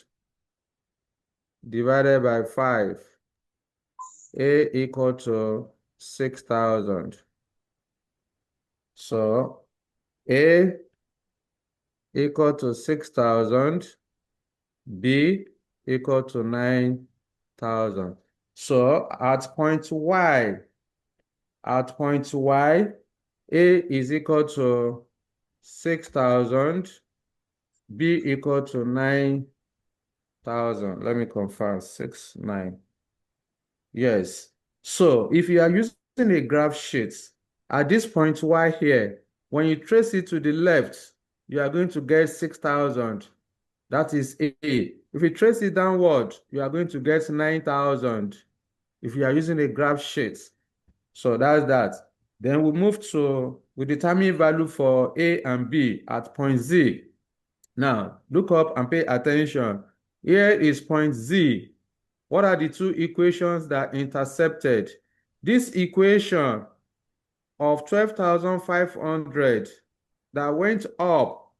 Speaker 1: divided by 5. A equal to 6,000. So A equal to 6,000, B equal to 9,000. So at point Y, A is equal to 6,000, B equal to 9,000. Let me confirm, 6, 9. Yes. So if you are using a graph sheet, at this point Y here, when you trace it to the left, you are going to get 6,000. That is A. If you trace it downward, you are going to get 9,000 if you are using a graph sheet. So that's that. Then we determine value for A and B at point Z. Now, look up and pay attention. Here is point Z. What are the two equations that intercepted? This equation of 12,500 that went up,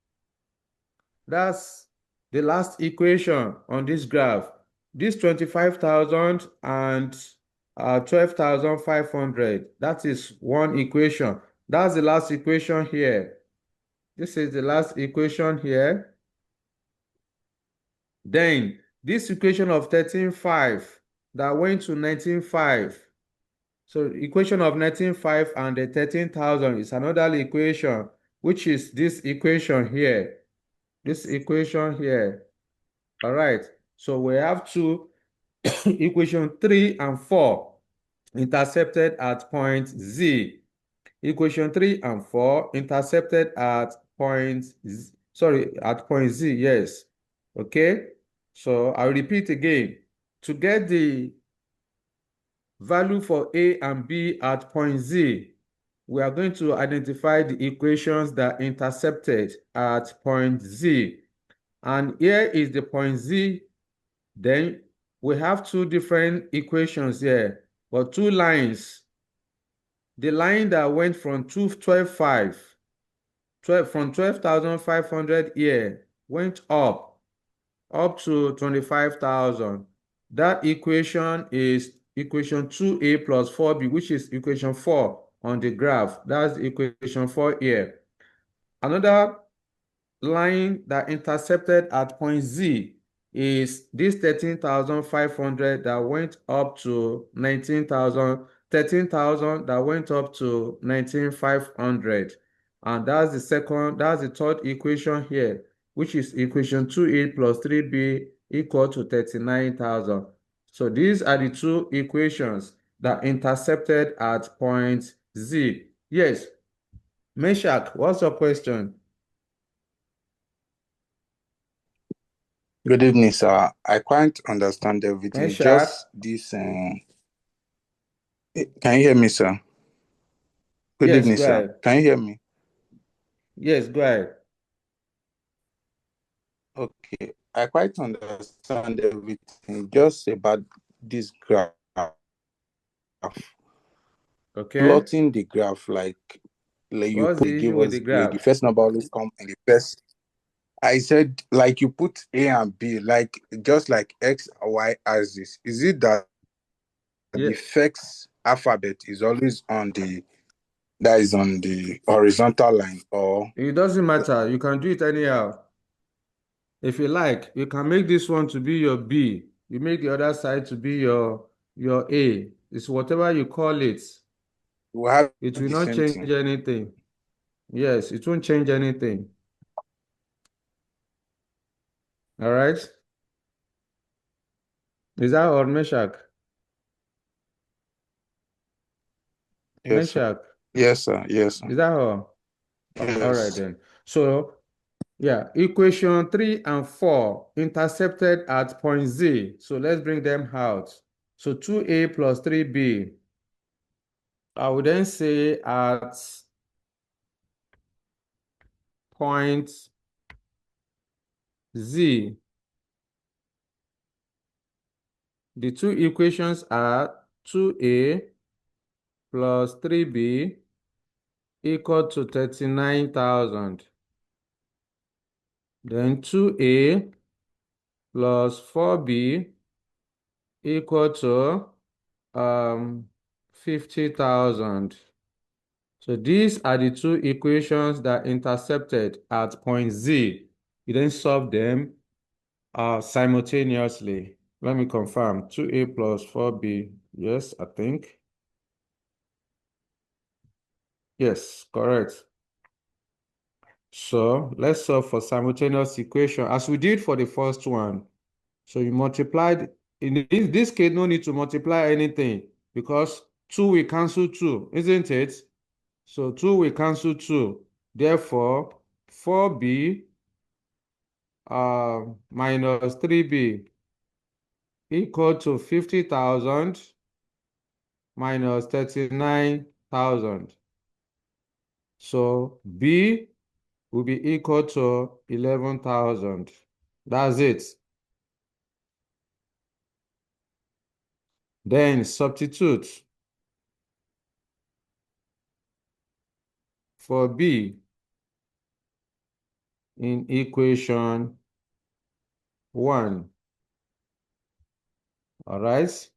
Speaker 1: that's the last equation on this graph. This 25,000 and 12,500, that is one equation. That's the last equation here. This is the last equation here. Then this equation of 13,500 that went to 19,500. So equation of 19,500 and the 13,000 is another equation, which is this equation here. This equation here. All right. So we have two equation 3 and 4 intercepted at point Z. Equation 3 and 4 intercepted at point Z, at point Z, yes. Okay. So I'll repeat again. To get the value for A and B at point Z, we are going to identify the equations that intercepted at point Z. And here is the point Z. Then we have two different equations here, but two lines. The line that went from 12,500 here went up. up to 25,000. That equation is equation 2a plus 4b, which is equation 4 on the graph. That's equation 4 here. Another line that intercepted at point Z is this 13,500 that went up to 19,000, 13,000 that went up to 19,500. And that's the third equation here, which is equation 2a plus 3b equal to 39,000. So these are the two equations that intercepted at point Z. Yes. Meshach, what's your question?
Speaker 4: Good evening, sir. I quite understand everything.
Speaker 1: Meshach?
Speaker 4: Just this. Can you hear me, sir? Good
Speaker 1: Yes,
Speaker 4: evening,
Speaker 1: go
Speaker 4: sir.
Speaker 1: ahead.
Speaker 4: Can you hear me?
Speaker 1: Yes, go ahead.
Speaker 4: Okay. I quite understand everything. Just about this graph.
Speaker 1: Okay.
Speaker 4: Plotting the graph like you
Speaker 1: What's
Speaker 4: put,
Speaker 1: the
Speaker 4: give
Speaker 1: issue with
Speaker 4: us
Speaker 1: the
Speaker 4: grade. The
Speaker 1: graph?
Speaker 4: first number always come in the first. I said like you put A and B, like just like X, Y axis. Is it that
Speaker 1: Yeah,
Speaker 4: the first alphabet is always on the horizontal line, or
Speaker 1: it doesn't matter. You can do it anyhow. If you like, you can make this one to be your B. You make the other side to be your A. It's whatever you call it.
Speaker 4: we have
Speaker 1: It will
Speaker 4: the
Speaker 1: not
Speaker 4: same
Speaker 1: change
Speaker 4: thing?
Speaker 1: anything. Yes, it won't change anything. All right? Is that all, Meshach?
Speaker 4: Yes, sir.
Speaker 1: Meshach,
Speaker 4: Yes, sir. Yes, sir.
Speaker 1: is that all? All right
Speaker 4: Yes.
Speaker 1: then. So yeah, equation 3 and 4 intercepted at point Z. So let's bring them out. So 2a plus 3b. I would then say at point Z, the two equations are 2a plus 3b equal to 39,000. Then 2a plus 4b equal to 50,000. So these are the two equations that intercepted at point Z. You then solve them simultaneously. Let me confirm. 2a plus 4b. Yes, I think. Yes, correct. So let's solve for simultaneous equation as we did for the first one. So you multiplied. In this case, no need to multiply anything because 2 will cancel 2, isn't it? So 2 will cancel 2. Therefore, 4b minus 3b equal to 50,000 minus 39,000. So b will be equal to 11,000. That's it. Then substitute for b in equation 1. All right.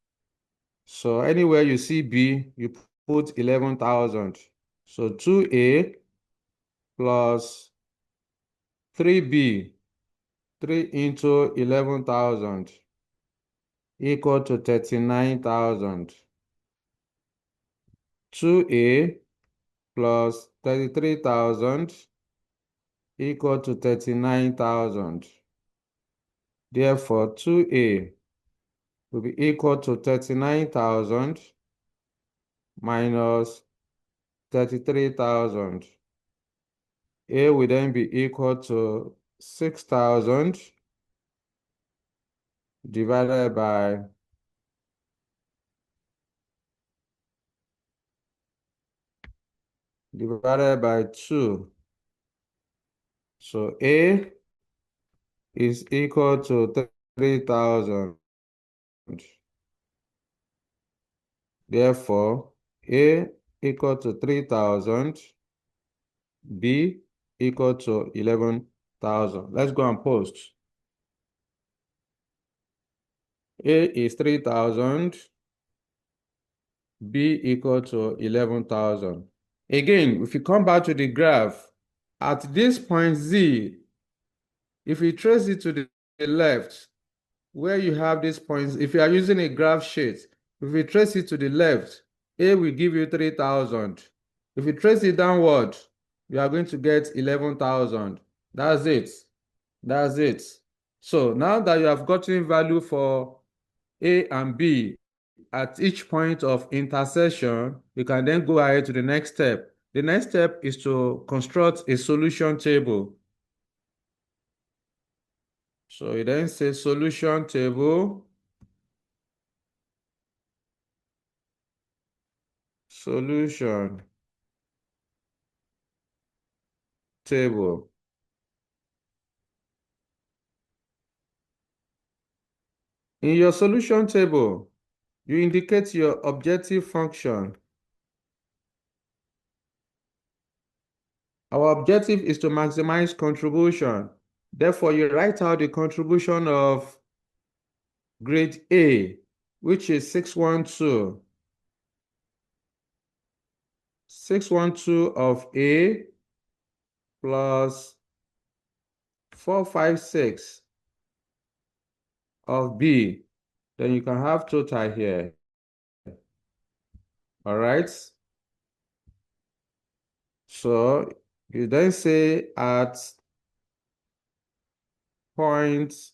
Speaker 1: So anywhere you see b, you put 11,000. So 2a plus 3b, 3 into 11,000 equal to 39,000. 2a plus 33,000 equal to 39,000. Therefore, 2a will be equal to 39,000 minus 33,000. A will then be equal to 6,000 divided by 2. So A is equal to 3,000. Therefore, A equal to 3,000, B equal to 11,000. Let's go and post. A is 3,000. B equal to 11,000. Again, if you come back to the graph, at this point Z, if you trace it to the left, where you have these points, if you are using a graph sheet, if you trace it to the left, A will give you 3,000. If you trace it downward, you are going to get 11,000. That's it. That's it. So now that you have gotten value for A and B at each point of intersection, you can then go ahead to the next step. The next step is to construct a solution table. So you then say solution table. Solution table. In your solution table, you indicate your objective function. Our objective is to maximize contribution. Therefore, you write out the contribution of grade A, which is 612. 612 of A plus 456 of B. Then you can have total here. All right. So you then say at points,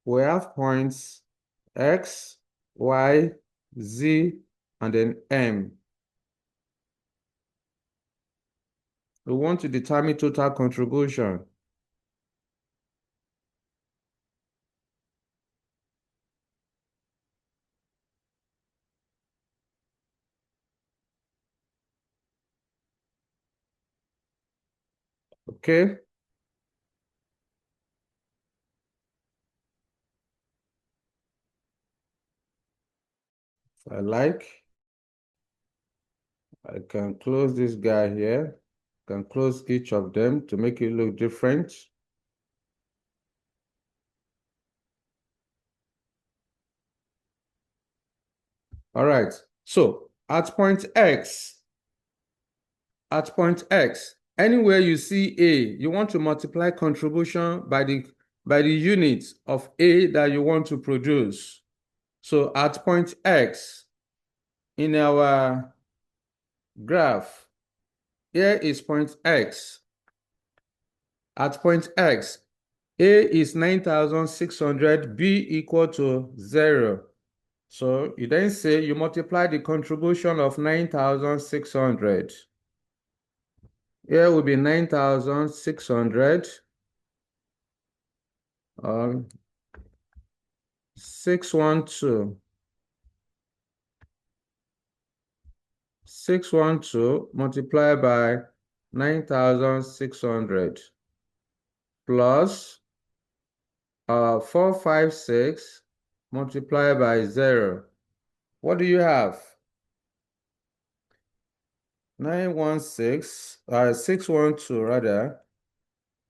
Speaker 1: we have points X, Y, Z, and then M. We want to determine total contribution. Okay. If I like, I can close this guy here. I can close each of them to make it look different. All right. So at point X, anywhere you see A, you want to multiply contribution by the unit of A that you want to produce. So at point X in our graph, here is point X. At point X, A is 9,600, B equal to 0. So you then say you multiply the contribution of 9,600. Here will be 9,600 612. 612 multiplied by 9,600 plus 456 multiplied by 0. What do you have? 612 rather,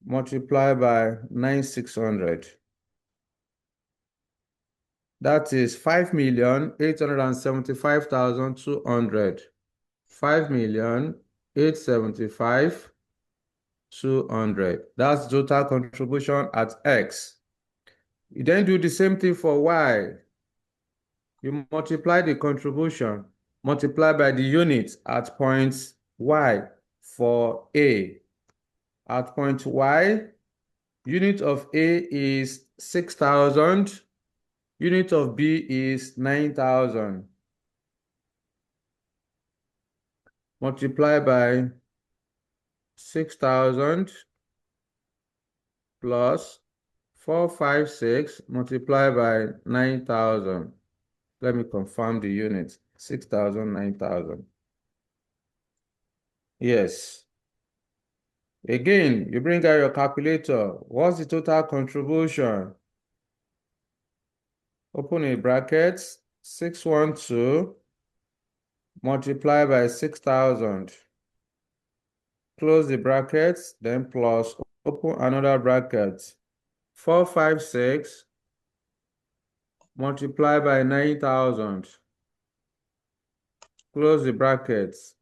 Speaker 1: multiplied by 9,600. That is 5,875,200. 5,875,200. That's total contribution at X. You then do the same thing for Y. You multiply the contribution, multiply by the unit at point Y for A. At point Y, unit of A is 6,000. Unit of B is 9,000. Multiply by 6,000 plus 456 multiplied by 9,000. Let me confirm the units. 6,000, 9,000. Yes. Again, you bring out your calculator. What's the total contribution? Open a bracket, 612 multiplied by 6,000. Close the brackets, then plus, open another bracket. 456 multiply by 9,000. Close the brackets.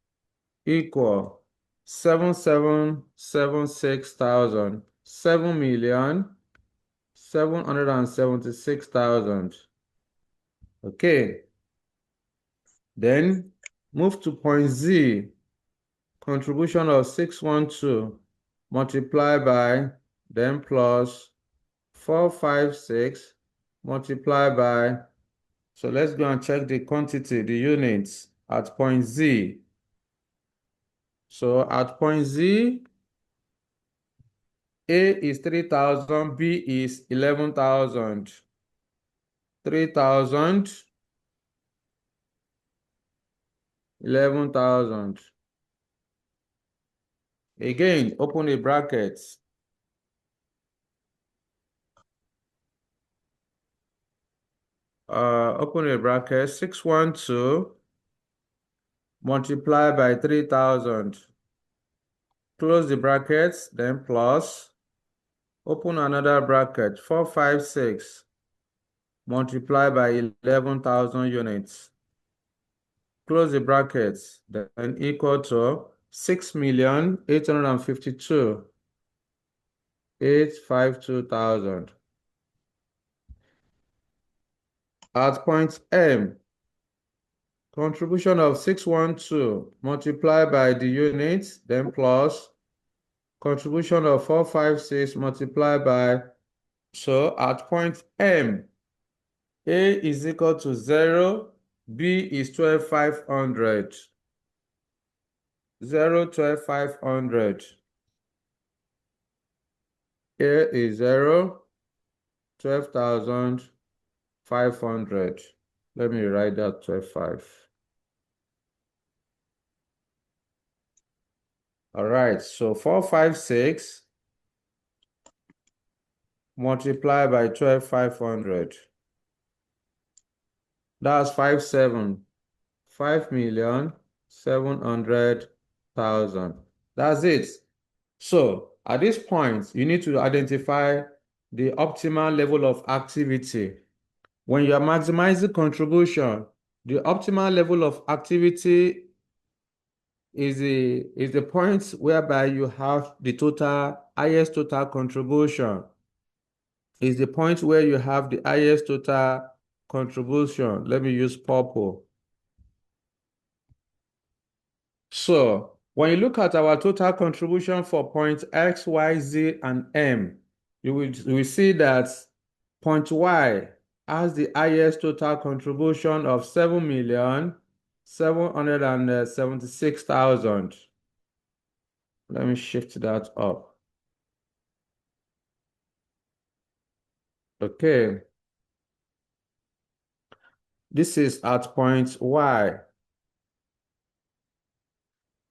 Speaker 1: Equal 7,776,000. 7,776,000. Okay. Then move to point Z. Contribution of 612 multiplied by, then plus 456 multiplied by. So let's go and check the quantity, the units at point Z. So at point Z, A is 3,000, B is 11,000. 3,000, 11,000. Again, open the brackets. Open a bracket, 612 multiply by 3,000. Close the brackets, then plus. Open another bracket, 456 multiply by 11,000 units. Close the brackets, then equal to 6,852,852,000. At point M, contribution of 612 multiplied by the units, then plus contribution of 456 multiplied by. So at point M, A is equal to 0, B is 12,500. 0, 12,500. A is 0, 12,500. Let me write that 12,500. All right, so 456 multiplied by 12,500. That's 57. 5,700,000. That's it. So at this point, you need to identify the optimal level of activity. When you are maximizing contribution, the optimal level of activity is the point whereby you have the highest total contribution. Is the point where you have the highest total contribution. Let me use purple. So when you look at our total contribution for point X, Y, Z, and M, you will see that point Y has the highest total contribution of 7,776,000. Let me shift that up. Okay. This is at point Y.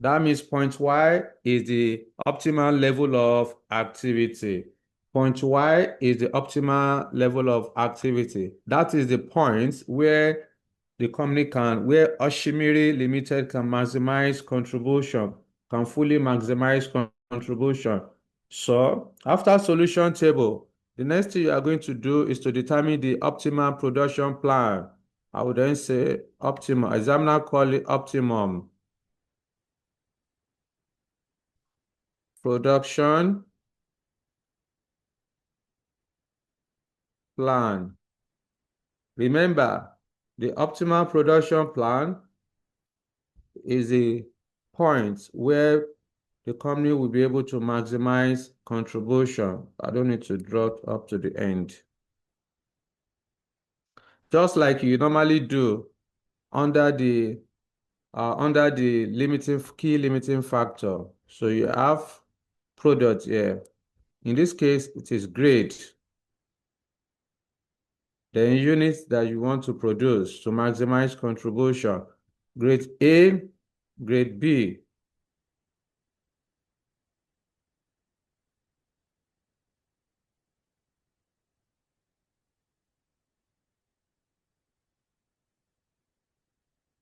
Speaker 1: That means point Y is the optimal level of activity. Point Y is the optimal level of activity. That is the point where the company where Oshimiri Limited can maximize contribution, can fully maximize contribution. So after solution table, the next thing you are going to do is to determine the optimal production plan. I would then say optimal. Examiner call it optimum. Production plan. Remember, the optimal production plan is the point where the company will be able to maximize contribution. I don't need to draw it up to the end. Just like you normally do under the key limiting factor. So you have product here. In this case, it is grade. The units that you want to produce to maximize contribution. Grade A, grade B.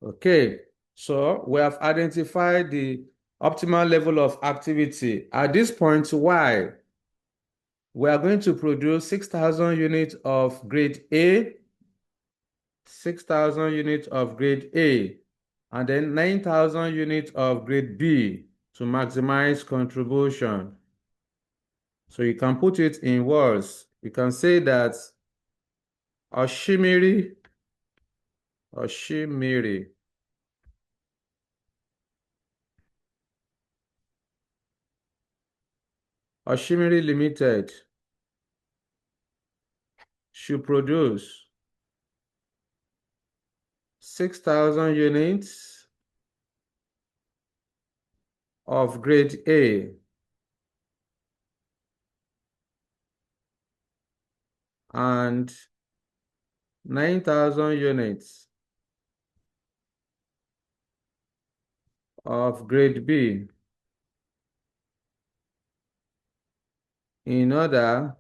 Speaker 1: Okay, so we have identified the optimal level of activity. At this point, Y, we are going to produce 6,000 units of grade A 6,000 units of grade A, and then 9,000 units of grade B to maximize contribution. So you can put it in words. You can say that Oshimiri Limited should produce 6,000 units of grade A and 9,000 units of grade B in order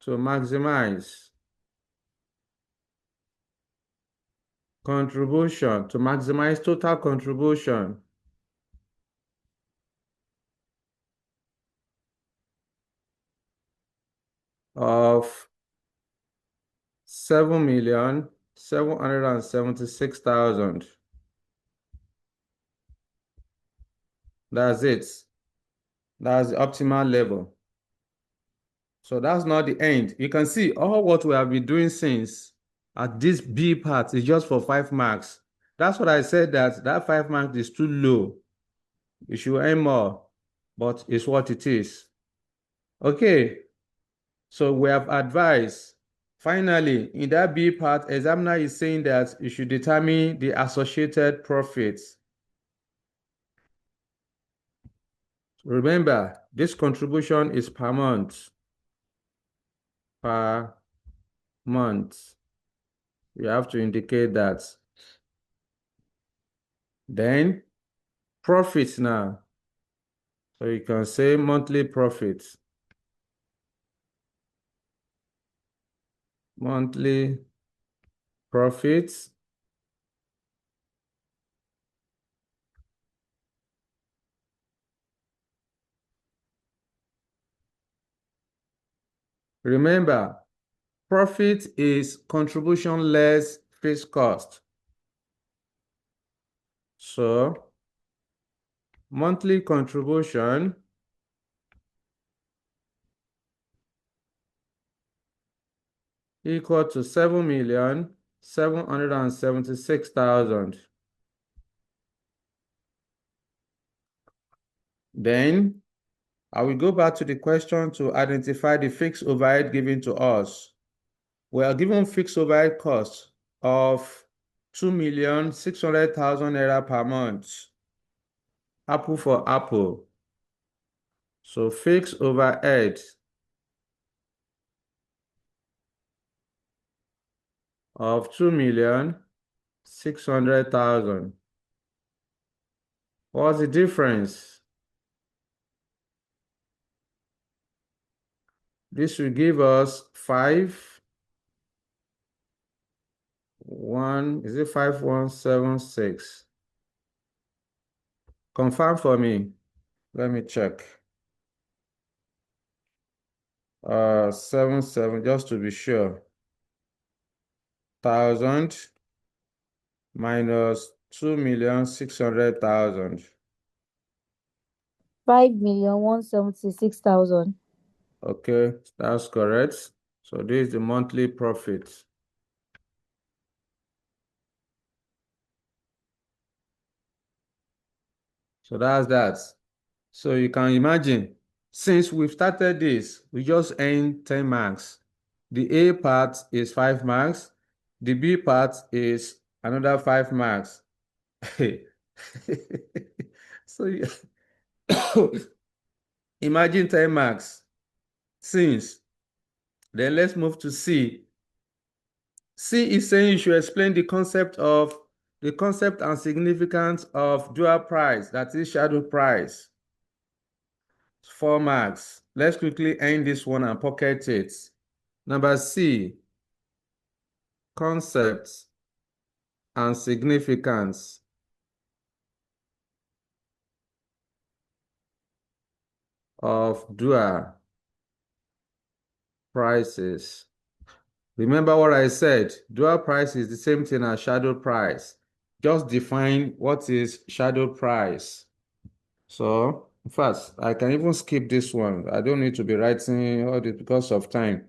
Speaker 1: to maximize contribution, to maximize total contribution of 7,776,000. That's it. That's the optimal level. So that's not the end. You can see all what we have been doing since at this B part is just for 5 marks. That's what I said, that 5 marks is too low. You should earn more, but it's what it is. Okay, so we have advised. Finally, in that B part, examiner is saying that you should determine the associated profits. Remember, this contribution is per month. Per month. You have to indicate that. Then, profits now. So you can say monthly profits. Monthly profits. Remember, profit is contribution less fixed cost. So, monthly contribution equal to 7,776,000. Then, I will go back to the question to identify the fixed overhead given to us. We are given fixed overhead cost of 2,600,000 naira per month. Apple for apple. So fixed overhead of 2,600,000. What's the difference? This will give us 5176. Confirm for me. Let me check. 77, just to be sure. 1,000 minus 2,600,000.
Speaker 2: 5,176,000.
Speaker 1: Okay, that's correct. So this is the monthly profit. So that's that. So you can imagine, since we've started this, we just earned 10 marks. The A part is 5 marks. The B part is another 5 marks. So imagine 10 marks since. Then let's move to C. C is saying you should explain the concept and significance of dual price, that is shadow price. 4 marks. Let's quickly end this one and pocket it. Number C, concept and significance of dual prices. Remember what I said, dual price is the same thing as shadow price. Just define what is shadow price. So, first, I can even skip this one. I don't need to be writing all this because of time.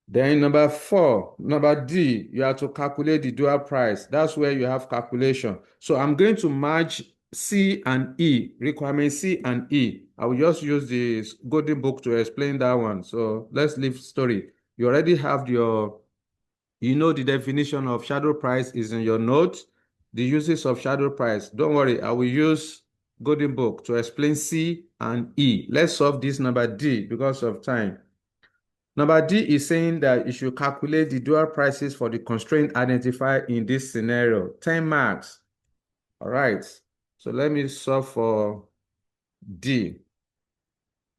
Speaker 1: Then number D, you have to calculate the dual price. That's where you have calculation. So I'm going to merge C and E, requirement C and E. I will just use this golden book to explain that one. So let's leave story. You already have the definition of shadow price is in your notes. The uses of shadow price. Don't worry, I will use golden book to explain C and E. Let's solve this number D because of time. Number D is saying that you should calculate the dual prices for the constraint identified in this scenario. 10 marks. All right. So let me solve for D.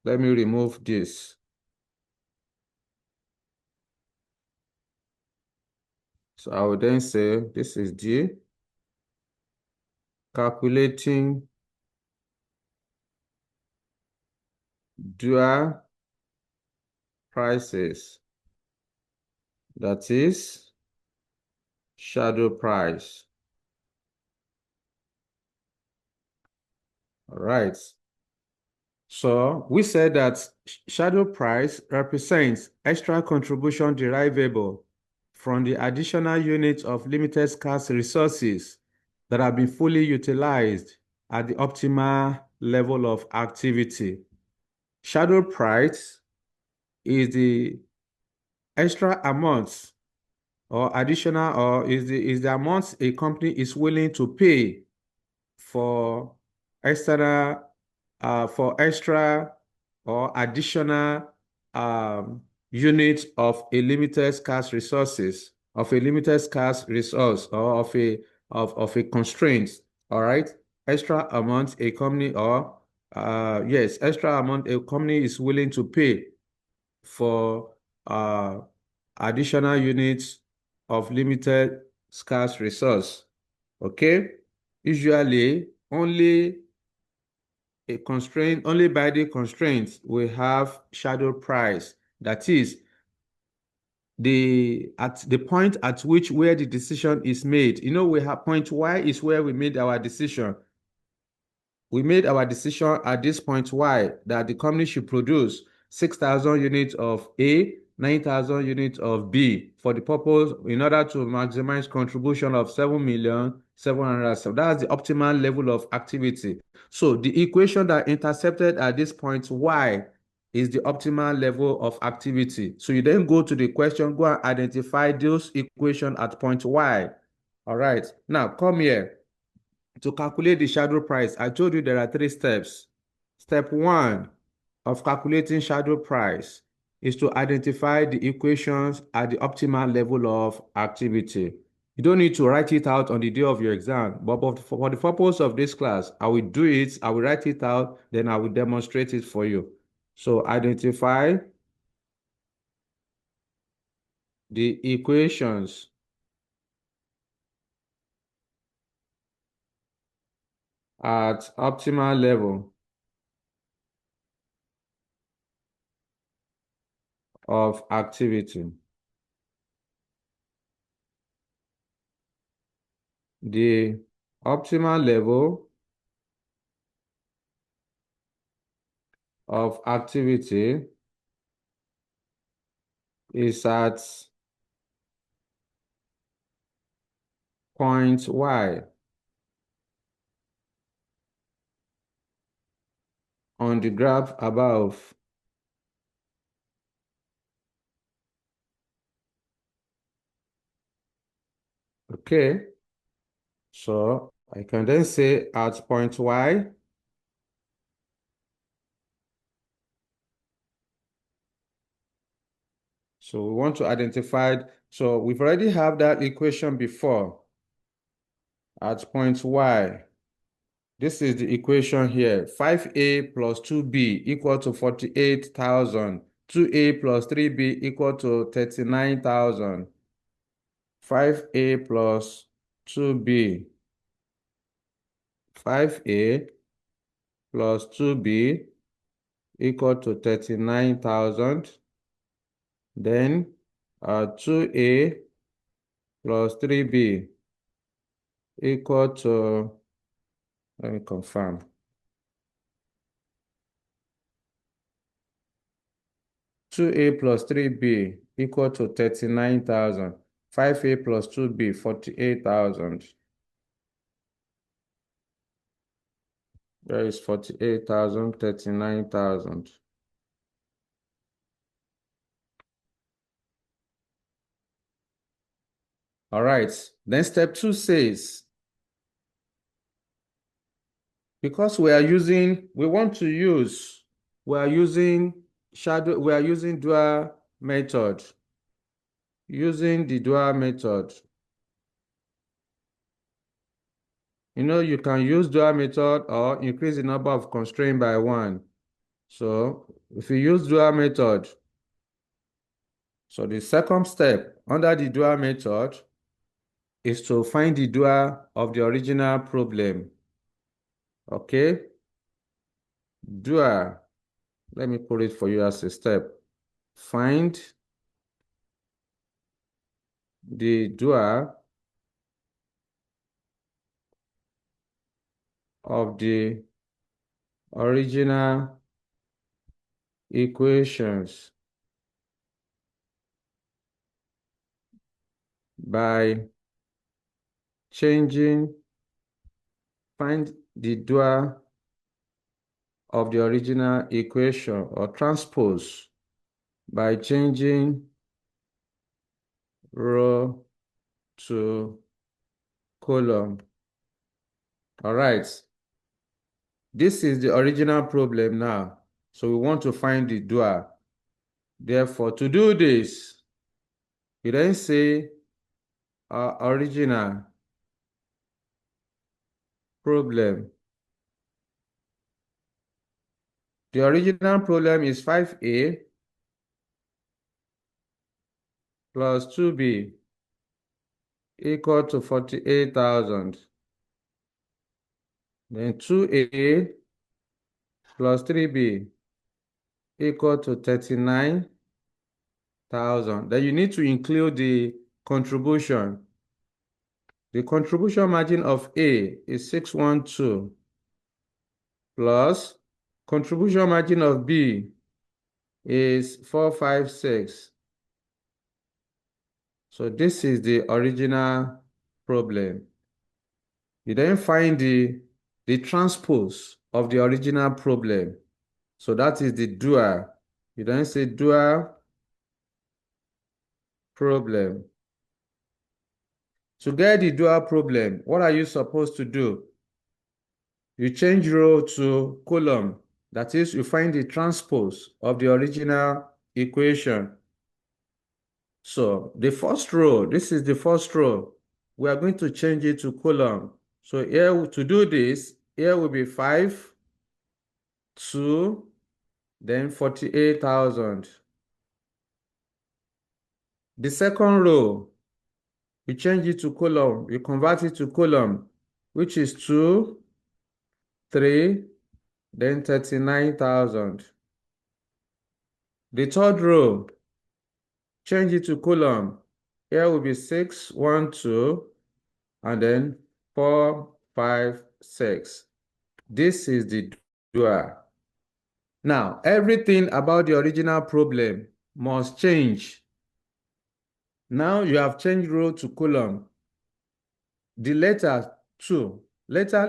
Speaker 1: Let me remove this. So I will then say this is D. Calculating dual prices. That is shadow price. All right. So we said that shadow price represents extra contribution derivable from the additional units of limited scarce resources that have been fully utilized at the optimal level of activity. Shadow price is the extra amounts or additional or is the amount a company is willing to pay for extra or additional units of a limited scarce resources, of a limited scarce resource, or of a constraint. All right, extra amount a company extra amount a company is willing to pay for additional units of limited scarce resource. Okay, usually only by the constraints we have shadow price. That is at the point at which where the decision is made. We have point Y is where we made our decision. We made our decision at this point Y that the company should produce 6,000 units of A, 9,000 units of B for the purpose in order to maximize contribution of 7,700,000. That's the optimal level of activity. So the equation that intercepted at this point Y is the optimal level of activity. So you then go to the question, go and identify those equations at point Y. All right. Now come here. To calculate the shadow price, I told you there are 3 steps. Step 1 of calculating shadow price is to identify the equations at the optimal level of activity. You don't need to write it out on the day of your exam, but for the purpose of this class, I will do it, I will write it out, then I will demonstrate it for you. So identify the equations at optimal level of activity. The optimal level of activity is at point Y on the graph above. Okay, so I can then say at point Y, so we want to identify, so we've already have that equation before. At point Y, this is the equation here, 5A plus 2B equal to 48,000, 2A plus 3B equal to 39,000, 5A plus 2B, 5A plus 2B equal to 39,000. Then 2A plus 3B equal to, let me confirm. 2A plus 3B equal to 39,000. 5A plus 2B, 48,000. There is 48,000, 39,000. All right, then step 2 says, because we are using dual method. Using the dual method. You can use dual method or increase the number of constraints by 1. So if you use dual method, so the second step under the dual method is to find the dual of the original problem. Okay? Dual, let me put it for you as a step. Find the dual of the original equations by find the dual of the original equation or transpose by changing row to column. All right. This is the original problem now. So we want to find the dual. Therefore, to do this, you then say original problem. The original problem is 5A plus 2B equal to 48,000. Then 2A plus 3B equal to 39,000. Then you need to include the contribution. The contribution margin of A is 612 plus contribution margin of B is 456. So this is the original problem. You then find the transpose of the original problem. So that is the dual. You then say dual problem. To get the dual problem, what are you supposed to do? You change row to column. That is, you find the transpose of the original equation. So the first row, this is the first row. We are going to change it to column. So here, to do this, here will be 5, 2, then 48,000. The second row, we change it to column. We convert it to column, which is 2, 3, then 39,000. The third row, change it to column. Here will be 6, 1, 2, and then 4, 5, 6. This is the dual. Now, everything about the original problem must change. Now you have changed row to column. The letter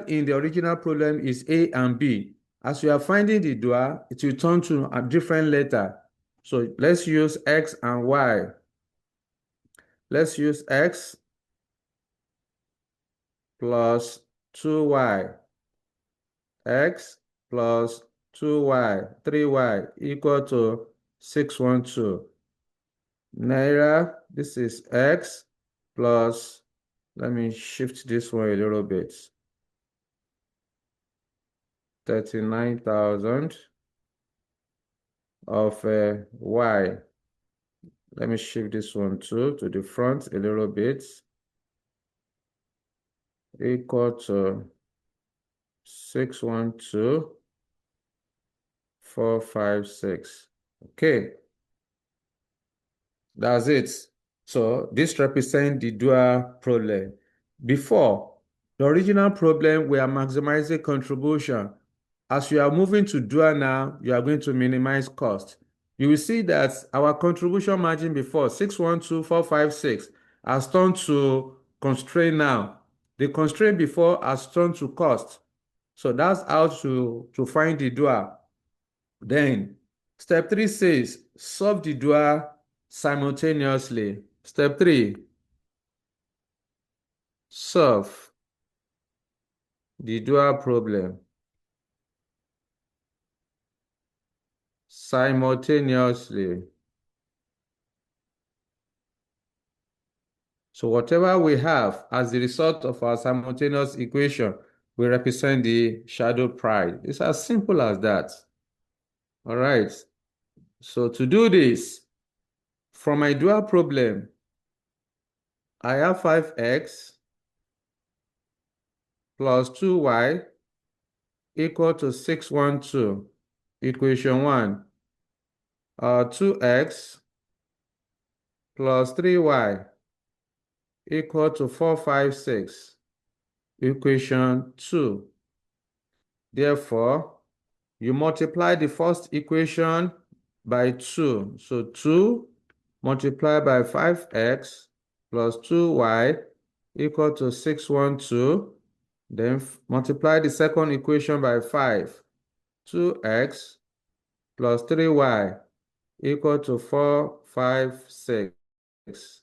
Speaker 1: in the original problem is A and B. As you are finding the dual, it will turn to a different letter. So let's use X and Y. Let's use X plus 2Y. X plus 2Y, 3Y equal to 612. Naira, this is X plus, let me shift this one a little bit. 39,000 of Y. Let me shift this one too to the front a little bit. Equal to 612, 456. Okay. That's it. So this represents the dual problem. Before, the original problem, we are maximizing contribution. As you are moving to dual now, you are going to minimize cost. You will see that our contribution margin before 612,456 has turned to constraint now. The constraint before has turned to cost. So that's how to find the dual. Then step 3 says solve the dual simultaneously. Step 3, solve the dual problem simultaneously. So whatever we have as the result of our simultaneous equation will represent the shadow price. It's as simple as that. All right. So to do this, from my dual problem, I have 5x plus 2y equal to 612. Equation 1. 2x plus 3y equal to 456. Equation 2. Therefore, you multiply the first equation by 2. So 2 multiplied by 5x plus 2y equal to 612. Then multiply the second equation by 5. 2x plus 3y equal to 456.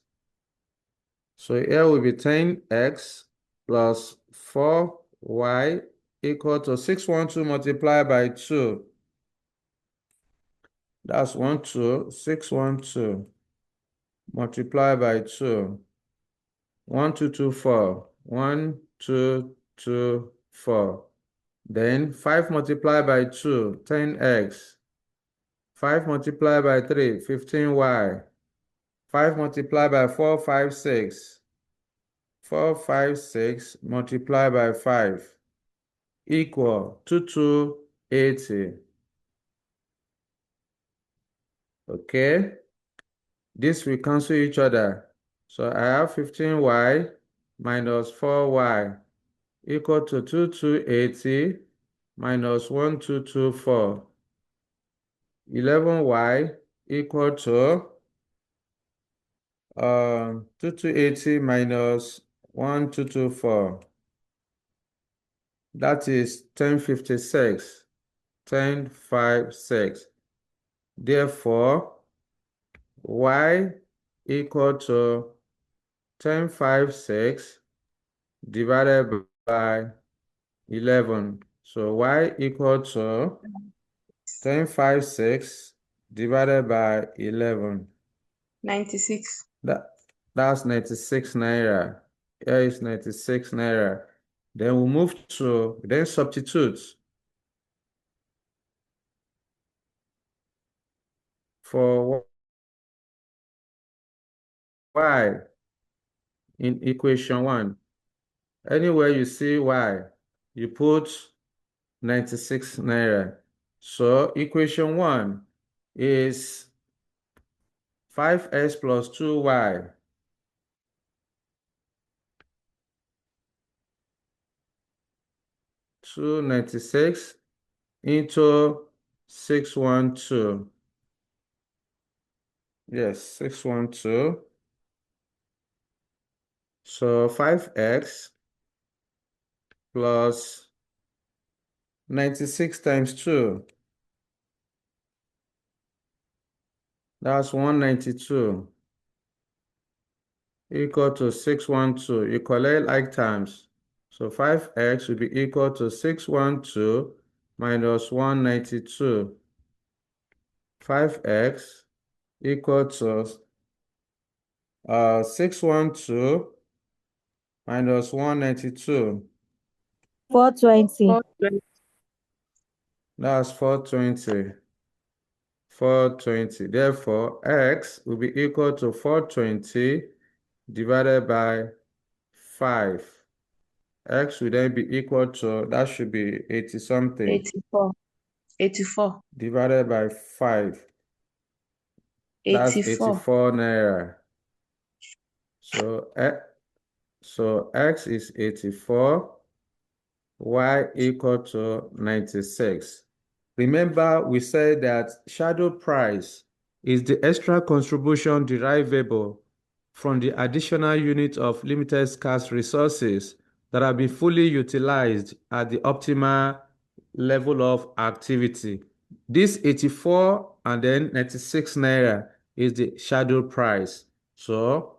Speaker 1: So here will be 10x plus 4y equal to 612 multiplied by 2. That's 612 multiplied by 2. 1224. 1224. Then 5 multiplied by 2, 10x. 5 multiplied by 3, 15y. 5 multiplied by 4, 56. 456 multiplied by 5 equal 2280. Okay, this will cancel each other. So I have 15y minus 4y equal to 2280 minus 1224. 11y equal to 2280 minus 1224. That is 1056. 1056. Therefore, y equal to 1056 divided by 11. So y equal to 1056 divided by 11.
Speaker 3: 96.
Speaker 1: That's 96 naira. Here is 96 naira. Then we move to, then substitute for y in equation 1. Anywhere you see y, you put 96 naira. So equation 1 is 5x plus 2y. Two 96 into 612. Yes, 612. So 5x plus 96 times 2. That's 192. Equal to 612. You collect like terms. So 5x will be equal to 612 minus 192. 5x equal to 612 minus 192.
Speaker 2: 420.
Speaker 3: 420.
Speaker 1: That's 420. 420. Therefore, x will be equal to 420 divided by 5. X will then be equal to, that should be 80 something.
Speaker 3: 84. 84.
Speaker 1: Divided by 5. That's
Speaker 3: 84.
Speaker 1: 84 naira. So X is 84, Y equal to 96. Remember, we said that shadow price is the extra contribution derivable from the additional unit of limited scarce resources that have been fully utilized at the optimal level of activity. This 84 and then 96 naira is the shadow price. So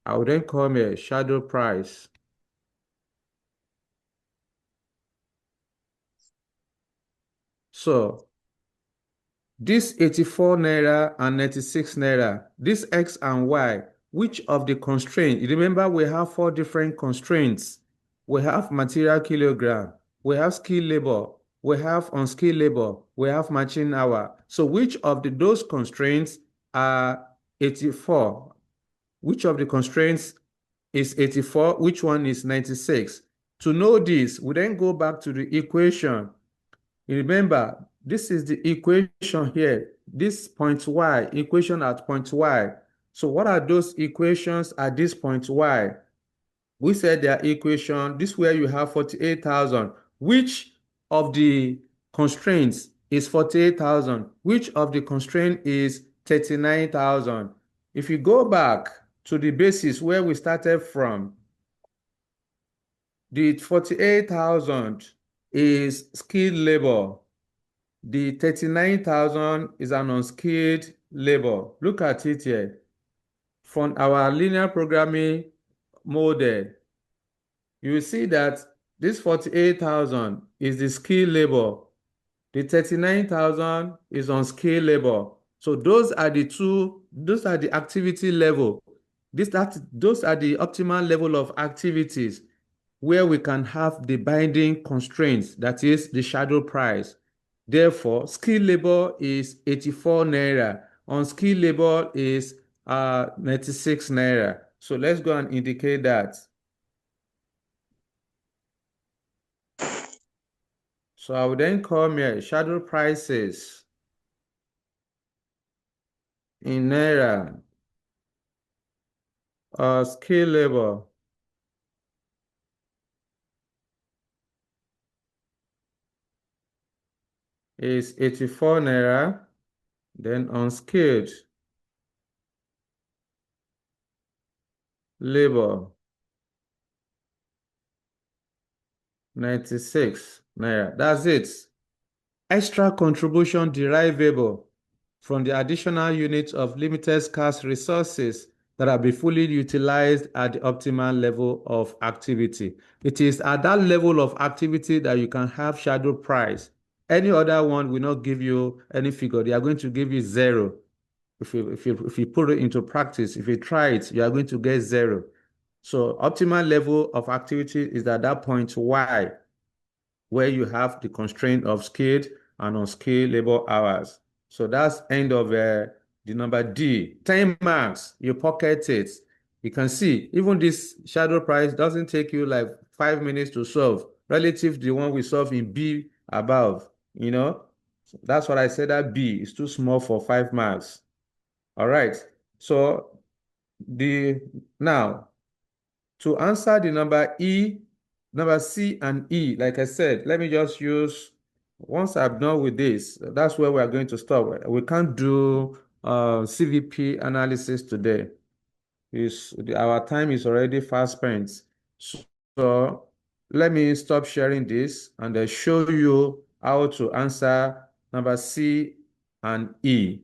Speaker 1: I would then come here, shadow price. So this 84 naira and 96 naira, this X and Y, which of the constraints? Remember, we have 4 different constraints. We have material kilogram, we have skill labor, we have unskilled labor, we have machine hour. So which of those constraints are 84? Which of the constraints is 84? Which one is 96? To know this, we then go back to the equation. Remember, this is the equation here. This point Y, equation at point Y. So what are those equations at this point Y? We said their equation, this where you have 48,000. Which of the constraints is 48,000? Which of the constraint is 39,000? If you go back to the basis where we started from, the 48,000 is skilled labor. The 39,000 is an unskilled labor. Look at it here. From our linear programming model, you will see that this 48,000 is the skilled labor. The 39,000 is unskilled labor. So those are the activity level. Those are the optimal level of activities where we can have the binding constraints, that is the shadow price. Therefore, skilled labor is 84 naira. Unskilled labor is 96 naira. So let's go and indicate that. So I will then come here, shadow prices in naira, skilled labor is 84 naira, then unskilled labor 96 naira. That's it. Extra contribution derivable from the additional units of limited scarce resources that are be fully utilized at the optimal level of activity. It is at that level of activity that you can have shadow price. Any other one will not give you any figure. They are going to give you 0. If you put it into practice, if you try it, you are going to get 0. So optimal level of activity is at that point Y, where you have the constraint of skilled and unskilled labor hours. So that's end of the number D. 10 marks, you pocket it. You can see, even this shadow price doesn't take you like 5 minutes to solve, relative to the one we solve in B above, you know? So that's what I said, that B is too small for 5 marks. All right, so now, to answer the number C and E, like I said, let me just use, once I'm done with this, that's where we're going to stop. We can't do CVP analysis today. Our time is already fast spent. So let me stop sharing this and then show you how to answer number C and E.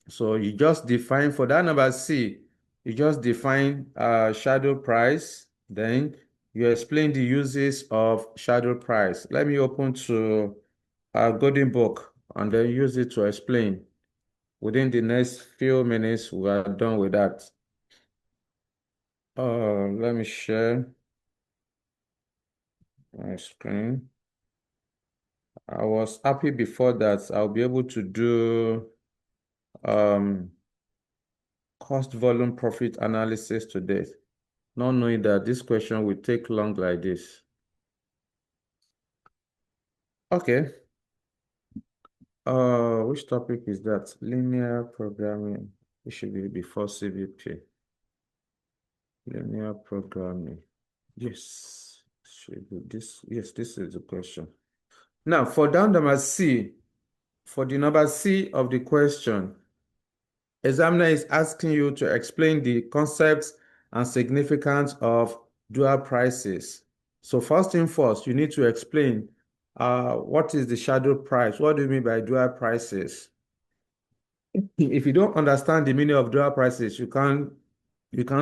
Speaker 1: So you just define, for that number C, you just define shadow price, then you explain the uses of shadow price. Let me open to our golden book and then use it to explain. Within the next few minutes, we are done with that. Let me share my screen. I was happy before that I'll be able to do cost volume profit analysis today, not knowing that this question will take long like this. Okay. Which topic is that? Linear programming. It should be before CVP. Linear programming. Yes. Should be this. Yes, this is the question. Now, for down number C, for the number C of the question, examiner is asking you to explain the concepts and significance of dual prices. So first thing first, you need to explain what is the shadow price? What do you mean by dual prices? If you don't understand the meaning of dual prices, you can't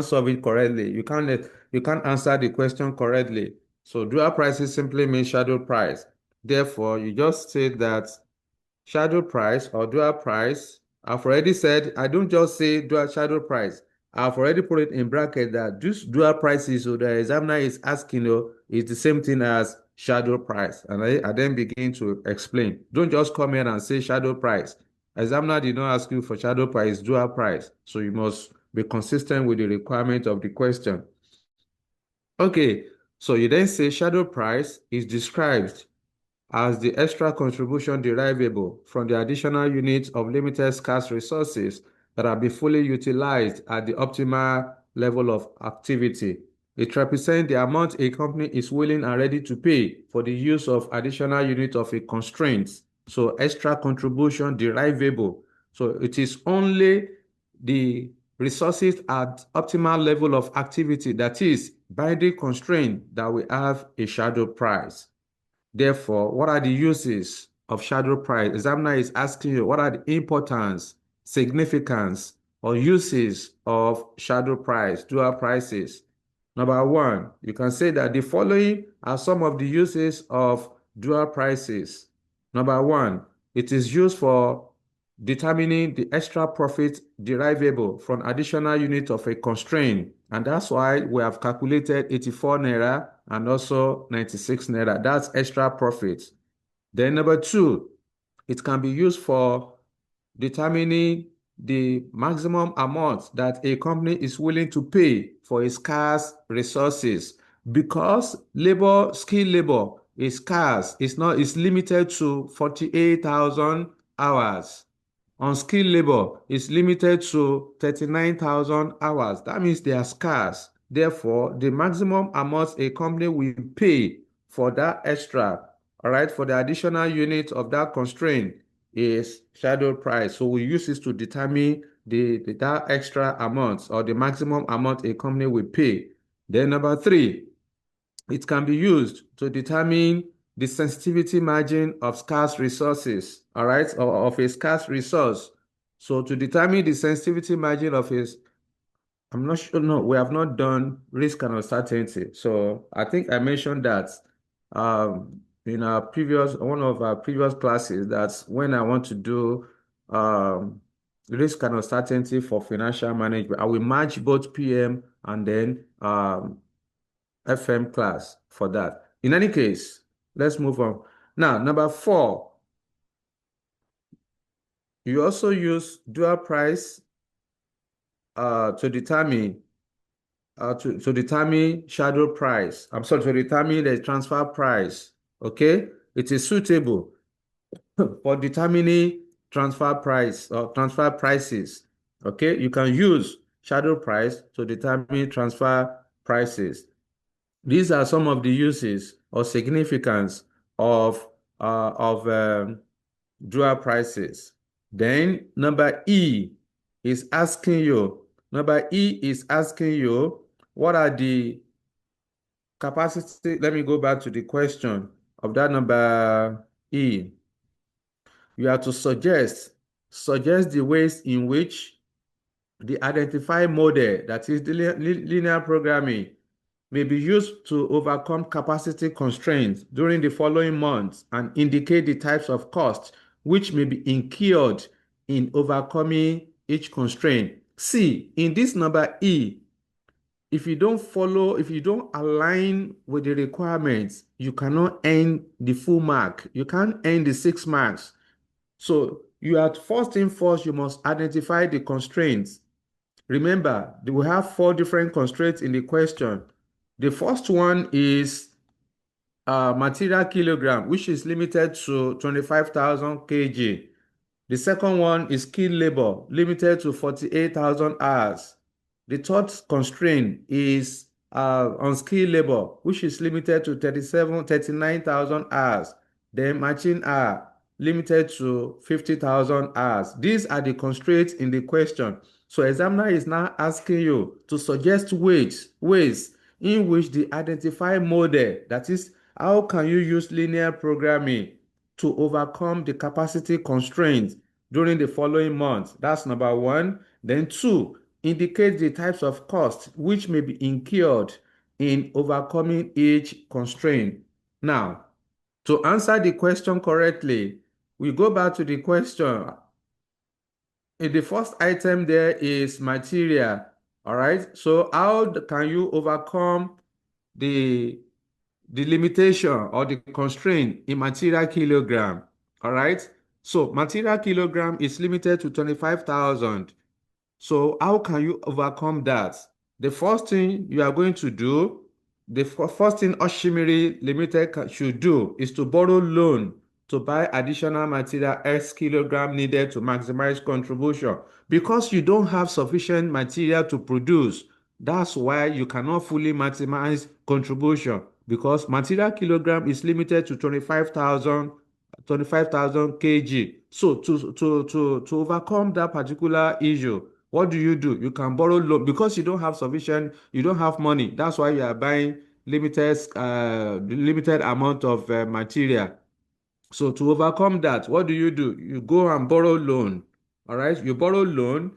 Speaker 1: solve it correctly. You can't answer the question correctly. So dual prices simply means shadow price. Therefore, you just say that shadow price or dual price. I've already said, I don't just say dual shadow price. I've already put it in bracket that this dual prices, so the examiner is asking you, is the same thing as shadow price. And I then begin to explain. Don't just come here and say shadow price. Examiner did not ask you for shadow price, dual price. So you must be consistent with the requirement of the question. Okay, so you then say shadow price is described as the extra contribution derivable from the additional units of limited scarce resources that are be fully utilized at the optimal level of activity. It represents the amount a company is willing and ready to pay for the use of additional unit of a constraint. So extra contribution derivable. So it is only the resources at optimal level of activity, that is binding constraint, that we have a shadow price. Therefore, what are the uses of shadow price? Examiner is asking you, what are the importance, significance, or uses of shadow price, dual prices? Number one, you can say that the following are some of the uses of dual prices. Number one, it is used for determining the extra profit derivable from additional unit of a constraint. And that's why we have calculated 84 naira and also 96 naira. That's extra profit. Then number two, it can be used for determining the maximum amount that a company is willing to pay for its scarce resources, because skilled labor is scarce. It's limited to 48,000 hours. Unskilled labor is limited to 39,000 hours. That means they are scarce. Therefore, the maximum amount a company will pay for that extra, all right, for the additional unit of that constraint is shadow price. So we use this to determine that extra amount or the maximum amount a company will pay. Then number three, it can be used to determine the sensitivity margin of scarce resources, all right, or of a scarce resource. So to determine the sensitivity margin of I'm not sure, no, we have not done risk and uncertainty. So I think I mentioned that in one of our previous classes, that's when I want to do risk and uncertainty for financial management. I will match both PM and then FM class for that. In any case, let's move on. Now, number four, you also use dual price to determine shadow price. I'm sorry, to determine the transfer price. Okay, it is suitable for determining transfer price or transfer prices. Okay, you can use shadow price to determine transfer prices. These are some of the uses or significance of dual prices. Then number E is asking you. Number E is asking you, what are the capacity? Let me go back to the question of that number E. You have to suggest the ways in which the identified model, that is the linear programming, may be used to overcome capacity constraints during the following months and indicate the types of costs which may be incurred in overcoming each constraint. See, in this number E, if you don't align with the requirements, you cannot earn the full mark. You can't earn the 6 marks. So first thing first, you must identify the constraints. Remember, we have 4 different constraints in the question. The first one is material kilogram, which is limited to 25,000 kg. The second one is skilled labor, limited to 48,000 hours. The third constraint is unskilled labor, which is limited to 39,000 hours. Then machine hour, limited to 50,000 hours. These are the constraints in the question. So examiner is now asking you to suggest ways in which the identified model, that is, how can you use linear programming to overcome the capacity constraints during the following months? That's number one. Then two, indicate the types of costs which may be incurred in overcoming each constraint. Now, to answer the question correctly, we go back to the question. In the first item there is material. All right. So how can you overcome the limitation or the constraint in material kilogram? All right. So material kilogram is limited to 25,000. So how can you overcome that? The first thing you are going to do, the first thing Oshimiri Limited should do is to borrow loan to buy additional material X kilogram needed to maximize contribution. Because you don't have sufficient material to produce, that's why you cannot fully maximize contribution, because material kilogram is limited to 25,000 kg. So to overcome that particular issue, what do? You can borrow loan because you don't have money. That's why you are buying limited amount of material. So to overcome that, what do? You go and borrow loan. All right, you borrow loan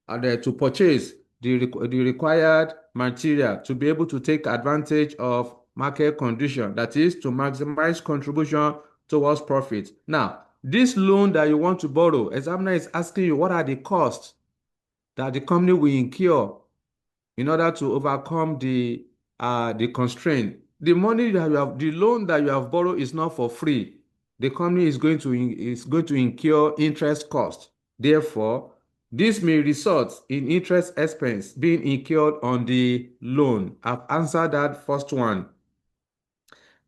Speaker 1: and to purchase the required material to be able to take advantage of market condition, that is to maximize contribution towards profit. Now, this loan that you want to borrow, examiner is asking you what are the costs that the company will incur in order to overcome the constraint. The money that the loan that you have borrowed is not for free. The company is going to incur interest cost. Therefore, this may result in interest expense being incurred on the loan. I've answered that first one.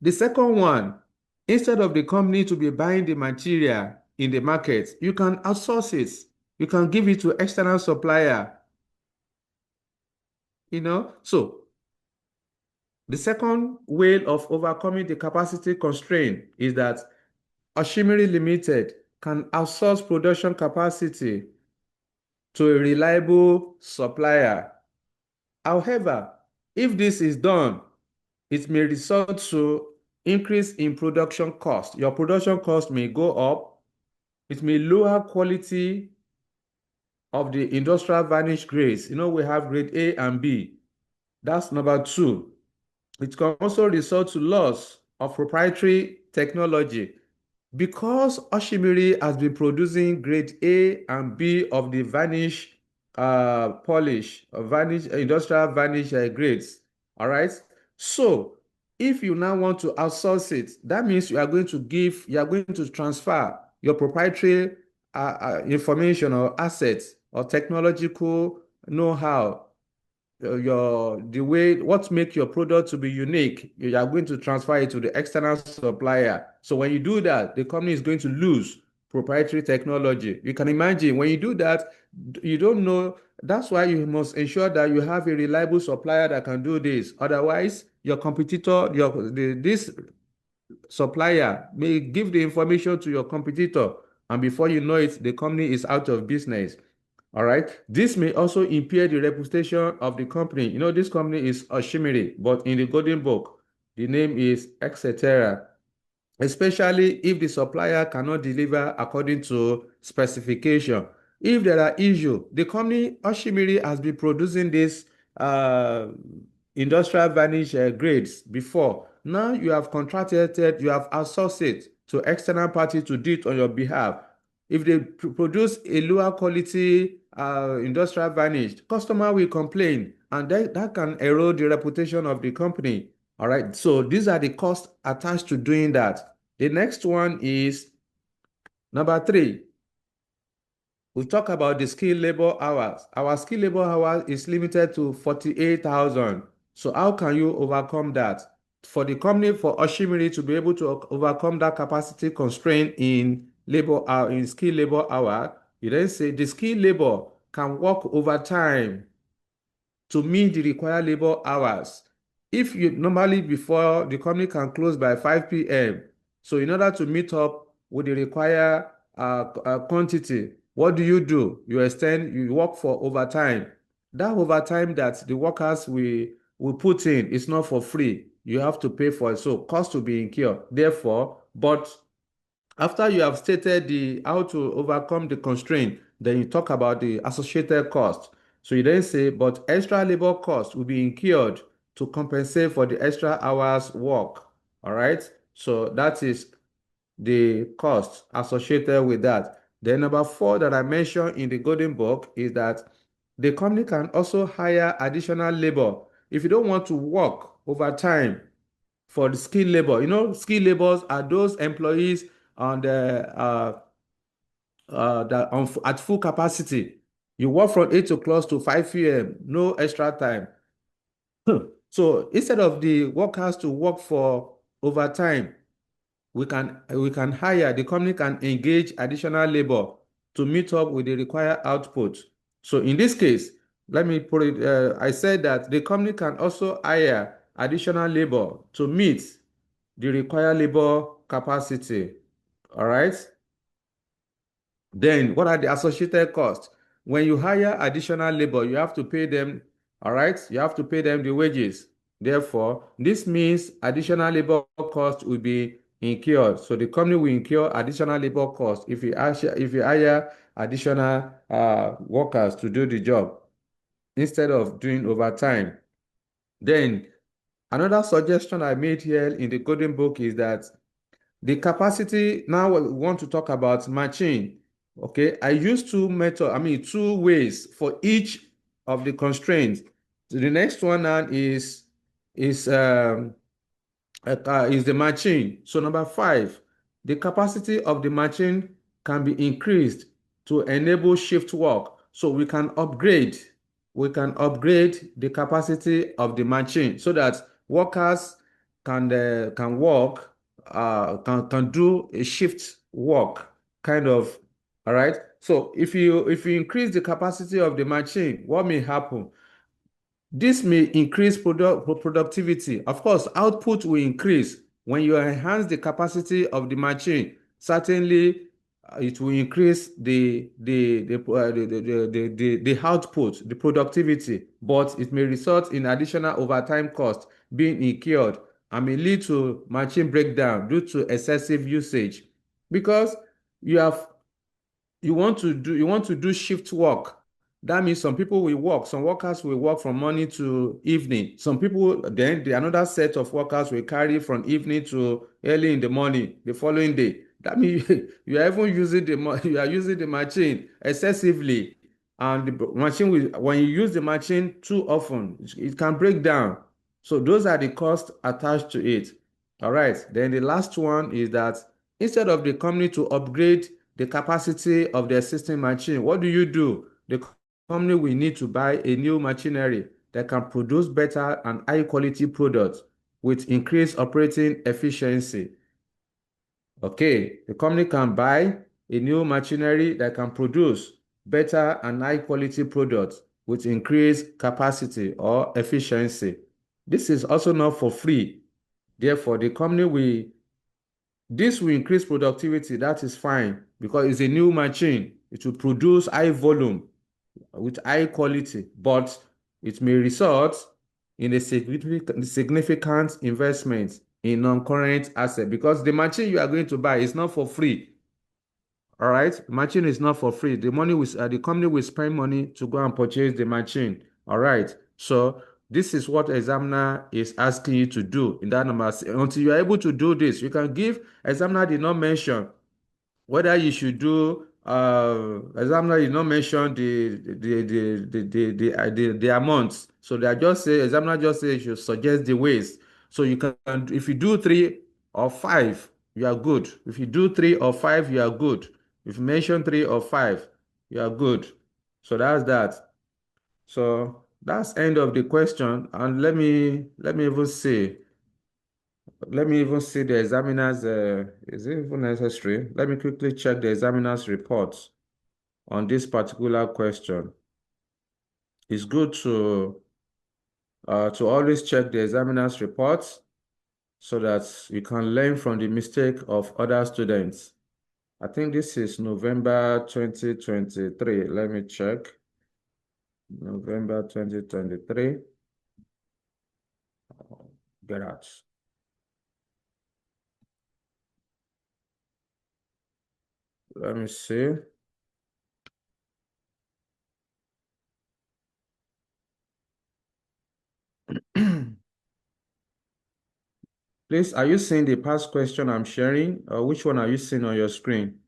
Speaker 1: The second one, instead of the company to be buying the material in the market, you can outsource it. You can give it to external supplier. So the second way of overcoming the capacity constraint is that Oshimiri Limited can outsource production capacity to a reliable supplier. However, if this is done, it may result to increase in production cost. Your production cost may go up. It may lower quality of the industrial varnish grades. We have grade A and B. That's number two. It can also result to loss of proprietary technology. Because Oshimiri has been producing grade A and B of the varnish polish, industrial varnish grades. All right. So if you now want to outsource it, that means you are going to transfer your proprietary information or assets or technological know-how, what makes your product to be unique, you are going to transfer it to the external supplier. So when you do that, the company is going to lose proprietary technology. You can imagine when you do that, you don't know. That's why you must ensure that you have a reliable supplier that can do this. Otherwise, your competitor, this supplier may give the information to your competitor, and before you know it, the company is out of business. All right. This may also impair the reputation of the company. This company is Oshimiri, but in the Golden Book, the name is etc. Especially if the supplier cannot deliver according to specification. If there are issues, the company Oshimiri has been producing this industrial varnish grades before. Now you have you have outsourced it to external party to do it on your behalf. If they produce a lower quality industrial varnish, customer will complain, and that can erode the reputation of the company. All right. So these are the costs attached to doing that. The next one is number 3. We talk about the skilled labor hours. Our skilled labor hours is limited to 48,000. So how can you overcome that? for the company, for Oshimiri to be able to overcome that capacity constraint in labor hour, in skilled labor hour, you then say the skilled labor can work overtime to meet the required labor hours. If you normally before the company can close by 5 p.m., so in order to meet up with the required quantity, what do? You extend, you work for overtime. That overtime that the workers will put in is not for free. You have to pay for it. So cost to be incurred. Therefore, but after you have stated the how to overcome the constraint, then you talk about the associated cost. So you then say, but extra labor cost will be incurred to compensate for the extra hours work. All right. So that is the cost associated with that. Then number 4 that I mentioned in the Golden Book is that the company can also hire additional labor. If you don't want to work overtime for the skilled labor, skilled laborers are those employees on the at full capacity. You work from 8 o'clock to 5 p.m., no extra time. So instead of the workers to work for overtime, we can hire, the company can engage additional labor to meet up with the required output. So in this case, let me put it, I said that the company can also hire additional labor to meet the required labor capacity. All right. Then what are the associated costs? When you hire additional labor, you have to pay them, all right? You have to pay them the wages. Therefore, this means additional labor cost will be incurred. So the company will incur additional labor cost if you hire additional workers to do the job instead of doing overtime. Then another suggestion I made here in the Golden Book is that the capacity, now we want to talk about matching. Okay, I use two ways for each of the constraints. So the next one now is the machine. So number 5, the capacity of the machine can be increased to enable shift work. So we can upgrade the capacity of the machine so that workers can work, can do a shift work kind of. All right. So if you increase the capacity of the machine, what may happen? This may increase productivity. Of course, output will increase when you enhance the capacity of the machine. Certainly, it will increase the output, the productivity, but it may result in additional overtime costs being incurred and may lead to machine breakdown due to excessive usage. Because you have you want to do shift work. That means some people will work, some workers will work from morning to evening. Some people, then another set of workers will carry from evening to early in the morning the following day. That means you are even using the machine excessively, and the machine will, when you use the machine too often, it can break down. So those are the costs attached to it. All right. Then the last one is that instead of the company to upgrade the capacity of the existing machine, what do? The company will need to buy a new machinery that can produce better and high quality products with increased operating efficiency. Okay, the company can buy a new machinery that can produce better and high quality products with increased capacity or efficiency. This is also not for free. Therefore, this will increase productivity. That is fine because it's a new machine. It will produce high volume with high quality, but it may result in a significant investment in non-current asset because the machine you are going to buy is not for free. All right, the machine is not for free. The company will spend money to go and purchase the machine. All right, so this is what examiner is asking you to do in that number. Until you are able to do this, you can give. Examiner did not mention whether you should do. Examiner did not mention the amounts. So they are just say examiner just say you should suggest the ways. So you can, if you do 3 or 5, you are good. If you do 3 or 5, you are good. If you mention 3 or 5, you are good. So that's that. So that's end of the question. And let me even say let me even see the examiner's, is it even necessary? Let me quickly check the examiner's report on this particular question. It's good to always check the examiner's reports so that you can learn from the mistake of other students. I think this is November 2023. Let me check. November 2023. Get out. Let me see. Please, are you seeing the past question I'm sharing? Or which one are you seeing on your screen?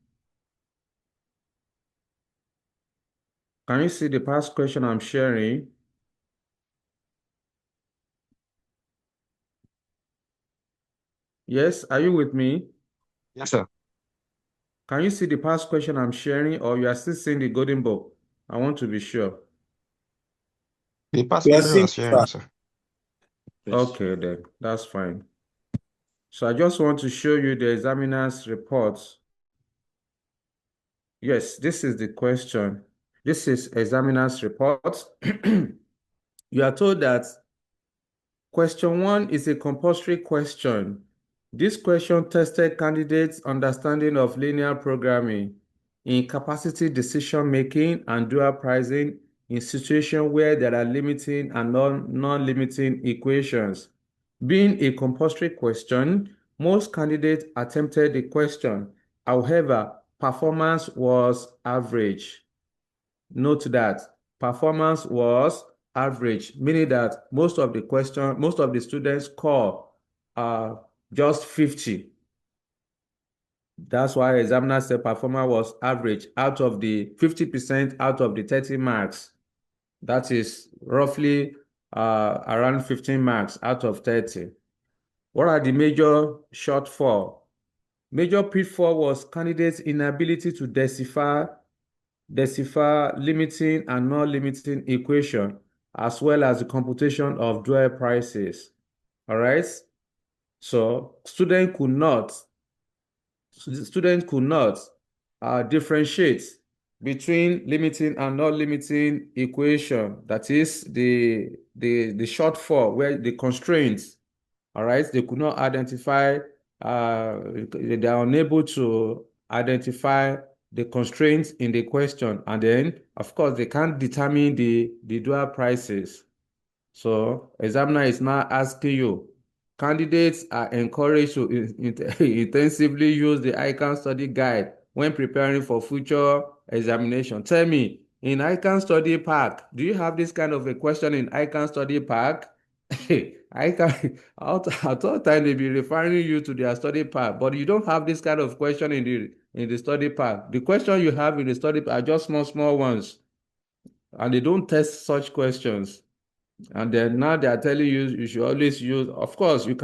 Speaker 1: Can you see the past question I'm sharing? Yes, are you with me?
Speaker 5: Yes, sir.
Speaker 1: Can you see the past question I'm sharing, or you are still seeing the golden book? I want to be sure.
Speaker 5: The past
Speaker 4: We are
Speaker 5: question you
Speaker 4: seeing
Speaker 5: are sharing, sir.
Speaker 3: Yes.
Speaker 1: Okay, then that's fine. So I just want to show you the examiner's report. Yes, this is the question. This is examiner's report. You are told that question 1 is a compulsory question. This question tested candidates' understanding of linear programming in capacity decision-making and dual pricing in situations where there are limiting and non-limiting equations. Being a compulsory question, most candidates attempted the question. However, performance was average. Note that performance was average, meaning that most of the students score just 50. That's why examiner said performance was average out of the 50% out of the 30 marks. That is roughly around 15 marks out of 30. What are the major shortfall? Major pitfall was candidates' inability to decipher limiting and non-limiting equation, as well as the computation of dual prices. All right. So students could not differentiate between limiting and non-limiting equation. That is the shortfall where the constraints. All right. They could not identify. They are unable to identify the constraints in the question, and then of course they can't determine the dual prices. So examiner is now asking you, candidates are encouraged to intensively use the ICAN study guide when preparing for future examination. Tell me, in ICAN study pack, do you have this kind of a question in ICAN study pack? I can at all time they be referring you to their study pack, but you don't have this kind of question in the study pack. The question you have in the study pack are just small ones, and they don't test such questions. And then now they are telling you you should always use. Of course, you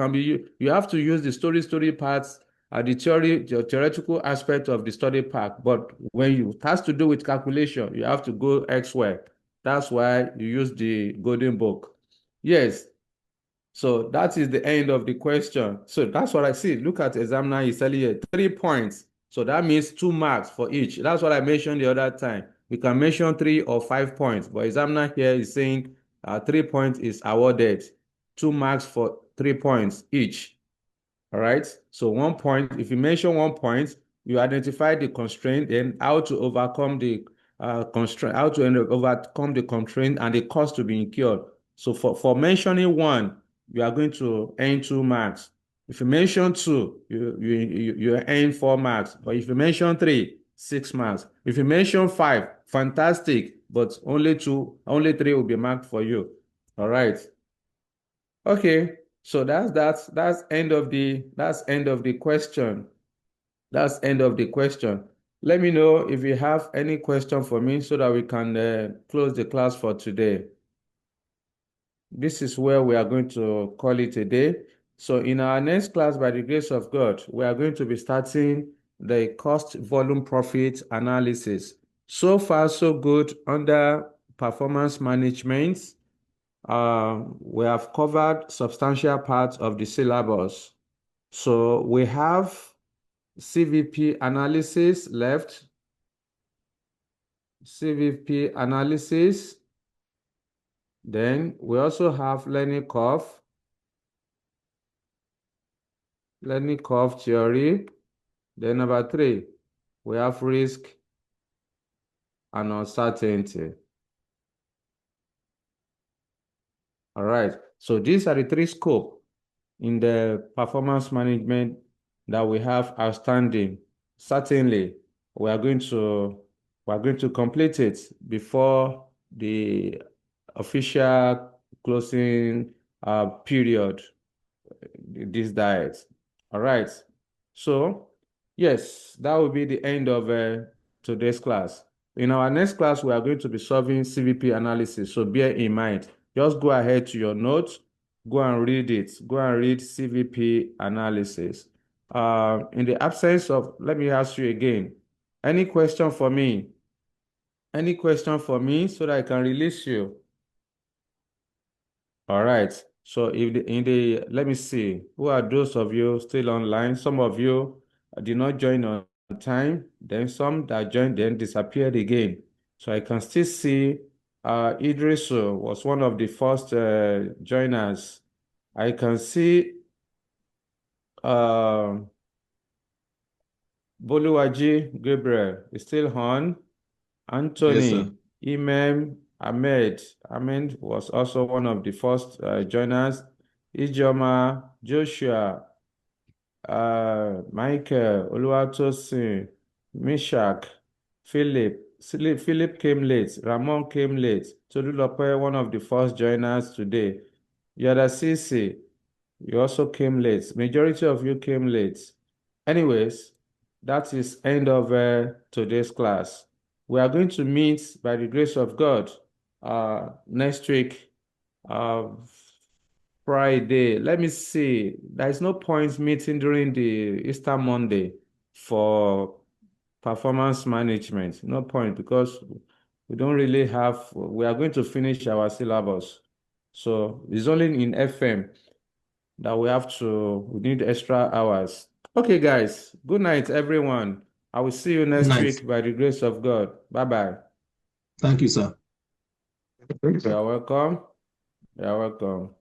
Speaker 1: have to use the story parts and the theoretical aspect of the study pack. But when it has to do with calculation, you have to go elsewhere. That's why you use the golden book. Yes. So that is the end of the question. So that's what I see. Look at examiner is telling you 3 points. So that means 2 marks for each. That's what I mentioned the other time. We can mention 3 or 5 points, but examiner here is saying 3 points is awarded. 2 marks for 3 points each. All right. So 1 point, if you mention 1 point, you identify the constraint, then how to overcome the constraint, how to overcome the constraint and the cost to be incurred. So for mentioning 1, you are going to earn 2 marks. If you mention 2, you earn 4 marks. But if you mention 3, 6 marks. If you mention 5, fantastic, but only 3 will be marked for you. All right. Okay, so that's end of the question. That's end of the question. Let me know if you have any question for me so that we can close the class for today. This is where we are going to call it a day. So in our next class, by the grace of God, we are going to be starting the cost volume profit analysis. So far, so good under performance management. We have covered substantial parts of the syllabus. So we have CVP analysis left. CVP analysis. Then we also have learning curve theory. Then number 3, we have risk and uncertainty. All right. So these are the 3 scopes in the performance management that we have outstanding. Certainly, we are going to complete it before the official closing period, this diet. All right. So, yes, that will be the end of today's class. In our next class, we are going to be solving CVP analysis. So bear in mind, just go ahead to your notes, go and read it. Go and read CVP analysis. In the absence of, let me ask you again, any question for me? Any question for me so that I can release you? All right. So let me see, who are those of you still online? Some of you did not join on time, then some that joined then disappeared again. So I can still see Idrisu was one of the first joiners. I can see Boluwaji Gabriel is still on. Anthony, Imam, Ahmed was also one of the first joiners. Ijoma, Joshua, Michael, Oluwatosin, Mishak, Philip came late. Ramon came late. Tolulope, one of the first joiners today. Yada Sisi, you also came late. Majority of you came late. Anyways, that is end of today's class. We are going to meet by the grace of God next week, Friday. Let me see. There is no point meeting during the Easter Monday for performance management. No point, because we don't really have, we are going to finish our syllabus. So it's only in FM that we need extra hours. Okay, guys. Good night, everyone. I will see you next week by the grace of God. Bye-bye.
Speaker 6: Thank you, sir.
Speaker 5: Thank you, sir.
Speaker 1: You're welcome. You're welcome.